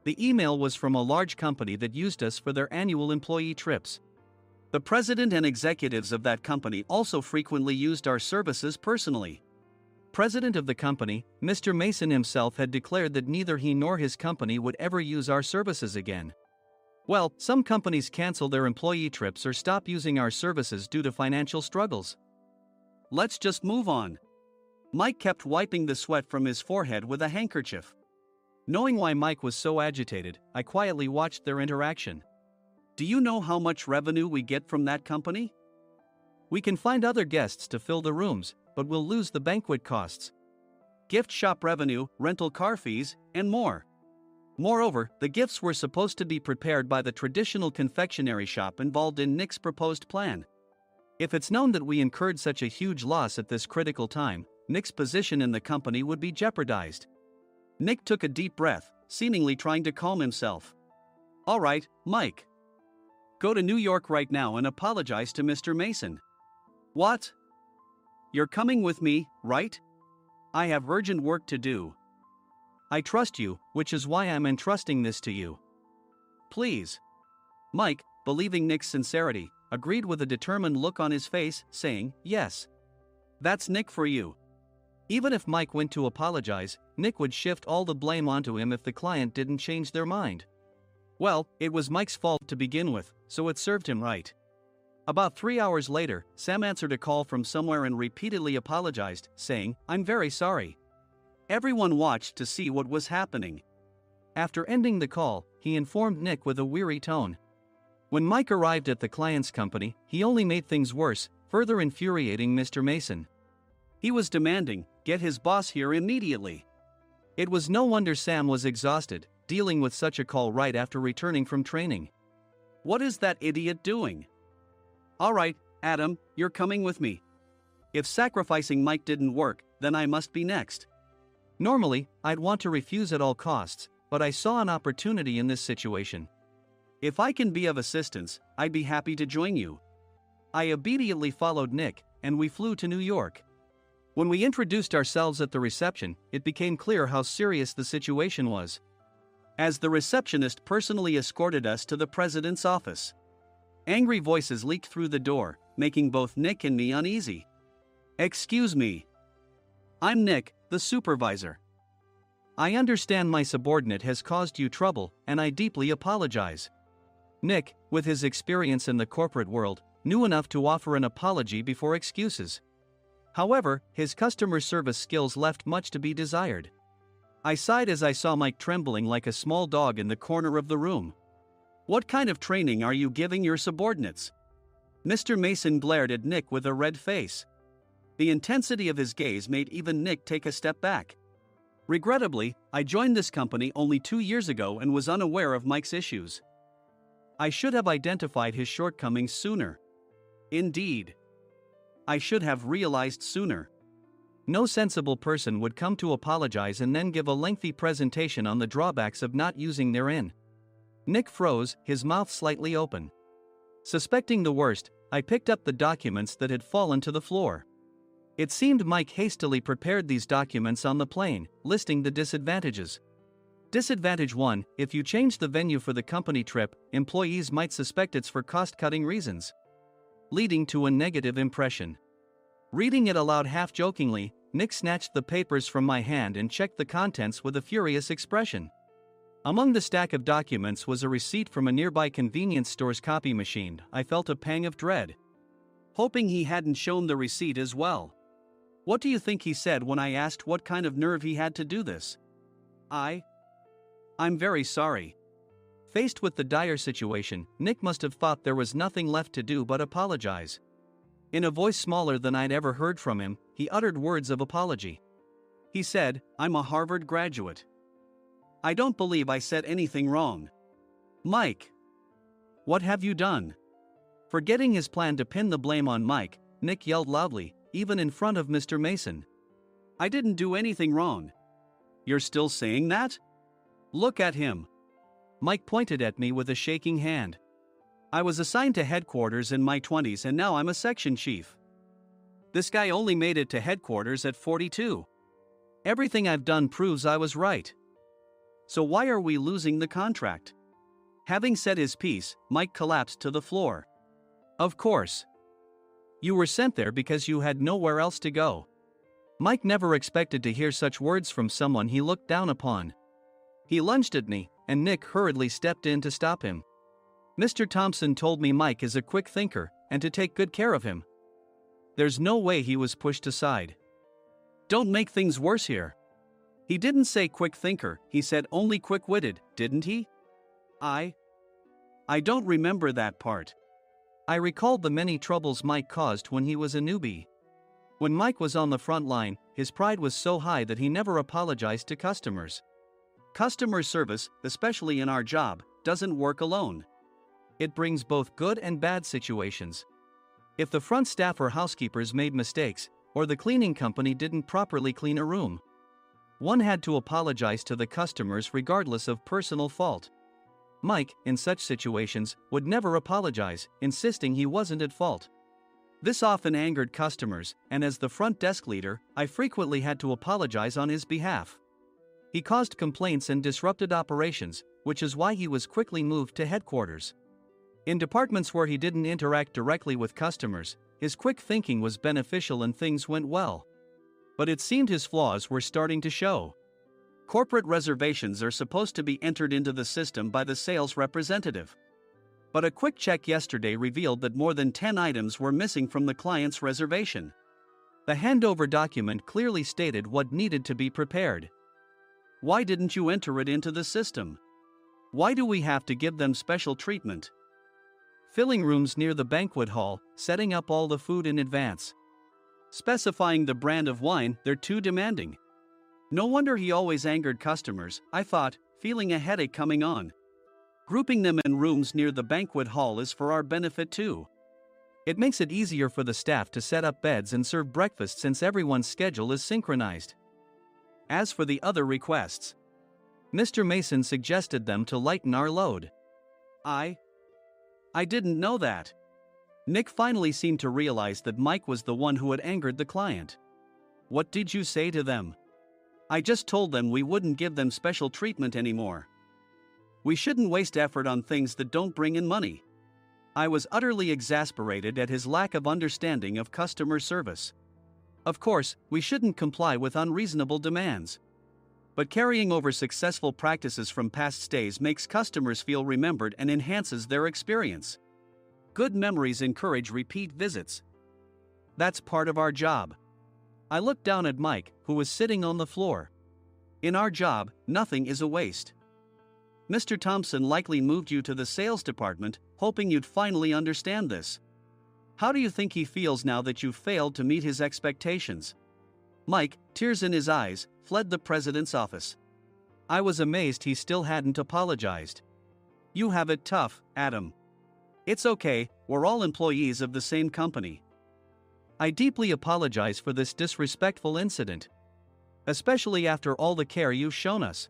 The email was from a large company that used us for their annual employee trips. The president and executives of that company also frequently used our services personally. President of the company, Mr. Mason himself, had declared that neither he nor his company would ever use our services again. Well, some companies cancel their employee trips or stop using our services due to financial struggles. Let's just move on. Mike kept wiping the sweat from his forehead with a handkerchief. Knowing why Mike was so agitated, I quietly watched their interaction. Do you know how much revenue we get from that company? We can find other guests to fill the rooms, but we'll lose the banquet costs, gift shop revenue, rental car fees, and more. Moreover, the gifts were supposed to be prepared by the traditional confectionery shop involved in Nick's proposed plan. If it's known that we incurred such a huge loss at this critical time, Nick's position in the company would be jeopardized. Nick took a deep breath, seemingly trying to calm himself. All right, Mike. Go to New York right now and apologize to Mr. Mason. What? You're coming with me, right? I have urgent work to do. I trust you, which is why I'm entrusting this to you. Please. Mike, believing Nick's sincerity, agreed with a determined look on his face, saying, yes. That's Nick for you. Even if Mike went to apologize, Nick would shift all the blame onto him if the client didn't change their mind. Well, it was Mike's fault to begin with, so it served him right. About 3 hours later, Sam answered a call from somewhere and repeatedly apologized, saying, I'm very sorry. Everyone watched to see what was happening. After ending the call, he informed Nick with a weary tone. When Mike arrived at the client's company, he only made things worse, further infuriating Mr. Mason. He was demanding, get his boss here immediately. It was no wonder Sam was exhausted, dealing with such a call right after returning from training. What is that idiot doing? All right, Adam, you're coming with me. If sacrificing Mike didn't work, then I must be next. Normally, I'd want to refuse at all costs, but I saw an opportunity in this situation. If I can be of assistance, I'd be happy to join you. I obediently followed Nick, and we flew to New York. When we introduced ourselves at the reception, it became clear how serious the situation was. As the receptionist personally escorted us to the president's office. Angry voices leaked through the door, making both Nick and me uneasy. Excuse me. I'm Nick, the supervisor. I understand my subordinate has caused you trouble, and I deeply apologize. Nick, with his experience in the corporate world, knew enough to offer an apology before excuses. However, his customer service skills left much to be desired. I sighed as I saw Mike trembling like a small dog in the corner of the room. What kind of training are you giving your subordinates? Mr. Mason glared at Nick with a red face. The intensity of his gaze made even Nick take a step back. Regrettably, I joined this company only 2 years ago and was unaware of Mike's issues. I should have identified his shortcomings sooner. Indeed. I should have realized sooner. No sensible person would come to apologize and then give a lengthy presentation on the drawbacks of not using their in. Nick froze, his mouth slightly open. Suspecting the worst, I picked up the documents that had fallen to the floor. It seemed Mike hastily prepared these documents on the plane, listing the disadvantages. Disadvantage 1: if you change the venue for the company trip, employees might suspect it's for cost-cutting reasons, leading to a negative impression. Reading it aloud half-jokingly, Nick snatched the papers from my hand and checked the contents with a furious expression. Among the stack of documents was a receipt from a nearby convenience store's copy machine. I felt a pang of dread, hoping he hadn't shown the receipt as well. What do you think he said when I asked what kind of nerve he had to do this? I'm very sorry. Faced with the dire situation, Nick must have thought there was nothing left to do but apologize. In a voice smaller than I'd ever heard from him, he uttered words of apology. He said, I'm a Harvard graduate. I don't believe I said anything wrong. Mike. What have you done? Forgetting his plan to pin the blame on Mike, Nick yelled loudly, even in front of Mr. Mason. I didn't do anything wrong. You're still saying that? Look at him. Mike pointed at me with a shaking hand. I was assigned to headquarters in my 20s and now I'm a section chief. This guy only made it to headquarters at 42. Everything I've done proves I was right. So why are we losing the contract? Having said his piece, Mike collapsed to the floor. Of course. You were sent there because you had nowhere else to go. Mike never expected to hear such words from someone he looked down upon. He lunged at me, and Nick hurriedly stepped in to stop him. Mr. Thompson told me Mike is a quick thinker, and to take good care of him. There's no way he was pushed aside. Don't make things worse here. He didn't say quick thinker, he said only quick-witted, didn't he? I don't remember that part. I recalled the many troubles Mike caused when he was a newbie. When Mike was on the front line, his pride was so high that he never apologized to customers. Customer service, especially in our job, doesn't work alone. It brings both good and bad situations. If the front staff or housekeepers made mistakes, or the cleaning company didn't properly clean a room, one had to apologize to the customers regardless of personal fault. Mike, in such situations, would never apologize, insisting he wasn't at fault. This often angered customers, and as the front desk leader, I frequently had to apologize on his behalf. He caused complaints and disrupted operations, which is why he was quickly moved to headquarters. In departments where he didn't interact directly with customers, his quick thinking was beneficial and things went well. But it seemed his flaws were starting to show. Corporate reservations are supposed to be entered into the system by the sales representative. But a quick check yesterday revealed that more than 10 items were missing from the client's reservation. The handover document clearly stated what needed to be prepared. Why didn't you enter it into the system? Why do we have to give them special treatment? Filling rooms near the banquet hall, setting up all the food in advance. Specifying the brand of wine, they're too demanding. No wonder he always angered customers, I thought, feeling a headache coming on. Grouping them in rooms near the banquet hall is for our benefit too. It makes it easier for the staff to set up beds and serve breakfast since everyone's schedule is synchronized. As for the other requests, Mr. Mason suggested them to lighten our load. I didn't know that. Nick finally seemed to realize that Mike was the one who had angered the client. What did you say to them? I just told them we wouldn't give them special treatment anymore. We shouldn't waste effort on things that don't bring in money. I was utterly exasperated at his lack of understanding of customer service. Of course, we shouldn't comply with unreasonable demands. But carrying over successful practices from past stays makes customers feel remembered and enhances their experience. Good memories encourage repeat visits. That's part of our job. I looked down at Mike, who was sitting on the floor. In our job, nothing is a waste. Mr. Thompson likely moved you to the sales department, hoping you'd finally understand this. How do you think he feels now that you've failed to meet his expectations? Mike, tears in his eyes, fled the president's office. I was amazed he still hadn't apologized. You have it tough, Adam. It's okay, we're all employees of the same company. I deeply apologize for this disrespectful incident. Especially after all the care you've shown us.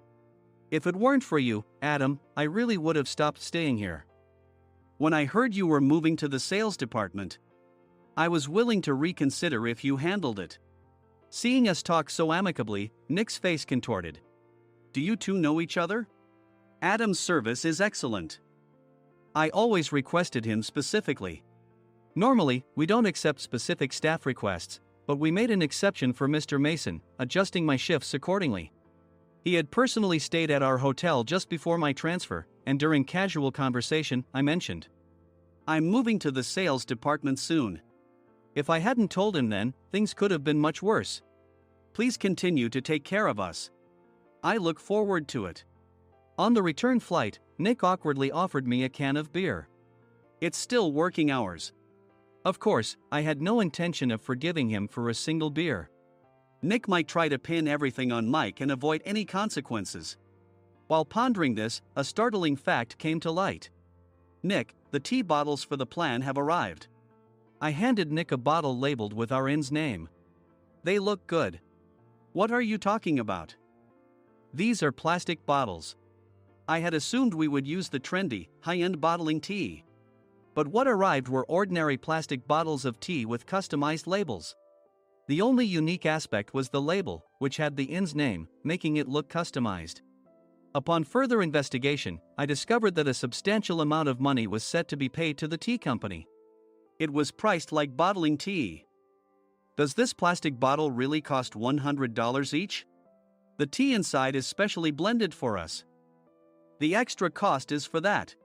If it weren't for you, Adam, I really would have stopped staying here. When I heard you were moving to the sales department, I was willing to reconsider if you handled it. Seeing us talk so amicably, Nick's face contorted. Do you two know each other? Adam's service is excellent. I always requested him specifically. Normally, we don't accept specific staff requests, but we made an exception for Mr. Mason, adjusting my shifts accordingly. He had personally stayed at our hotel just before my transfer, and during casual conversation, I mentioned, I'm moving to the sales department soon. If I hadn't told him then, things could have been much worse. Please continue to take care of us. I look forward to it. On the return flight, Nick awkwardly offered me a can of beer. It's still working hours. Of course, I had no intention of forgiving him for a single beer. Nick might try to pin everything on Mike and avoid any consequences. While pondering this, a startling fact came to light. Nick, the tea bottles for the plan have arrived. I handed Nick a bottle labeled with our inn's name. They look good. What are you talking about? These are plastic bottles. I had assumed we would use the trendy, high-end bottling tea. But what arrived were ordinary plastic bottles of tea with customized labels. The only unique aspect was the label, which had the inn's name, making it look customized. Upon further investigation, I discovered that a substantial amount of money was set to be paid to the tea company. It was priced like bottling tea. Does this plastic bottle really cost $100 each? The tea inside is specially blended for us. The extra cost is for that.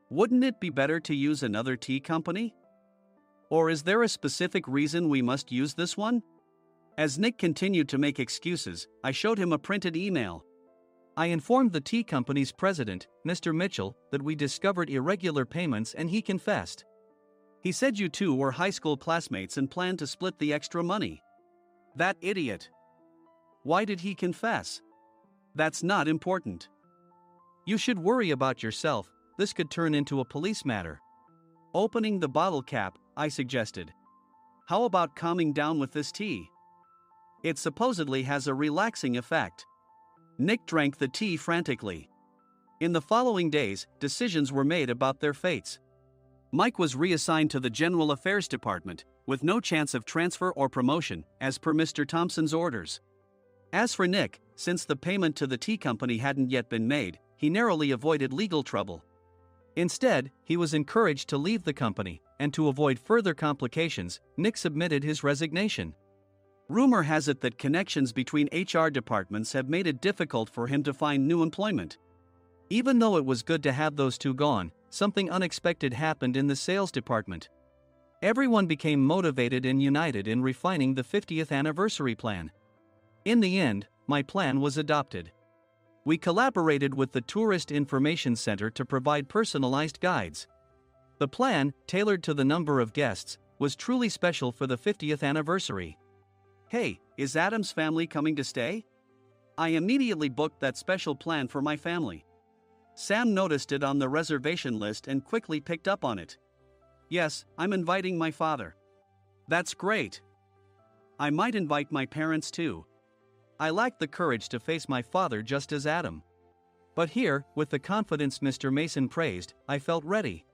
Wouldn't it be better to use another tea company? Or is there a specific reason we must use this one? As Nick continued to make excuses, I showed him a printed email. I informed the tea company's president, Mr. Mitchell, that we discovered irregular payments and he confessed. He said you two were high school classmates and planned to split the extra money. That idiot. Why did he confess? That's not important. You should worry about yourself, this could turn into a police matter. Opening the bottle cap, I suggested. How about calming down with this tea? It supposedly has a relaxing effect. Nick drank the tea frantically. In the following days, decisions were made about their fates. Mike was reassigned to the General Affairs Department, with no chance of transfer or promotion, as per Mr. Thompson's orders. As for Nick, since the payment to the tea company hadn't yet been made, he narrowly avoided legal trouble. Instead, he was encouraged to leave the company, and to avoid further complications, Nick submitted his resignation. Rumor has it that connections between HR departments have made it difficult for him to find new employment. Even though it was good to have those two gone, something unexpected happened in the sales department. Everyone became motivated and united in refining the 50th anniversary plan. In the end, my plan was adopted. We collaborated with the Tourist Information Center to provide personalized guides. The plan, tailored to the number of guests, was truly special for the 50th anniversary. Hey, is Adam's family coming to stay? I immediately booked that special plan for my family. Sam noticed it on the reservation list and quickly picked up on it. Yes, I'm inviting my father. That's great. I might invite my parents too. I lacked the courage to face my father just as Adam. But here, with the confidence Mr. Mason praised, I felt ready.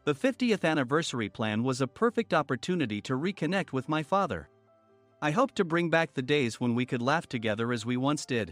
The 50th anniversary plan was a perfect opportunity to reconnect with my father. I hoped to bring back the days when we could laugh together as we once did.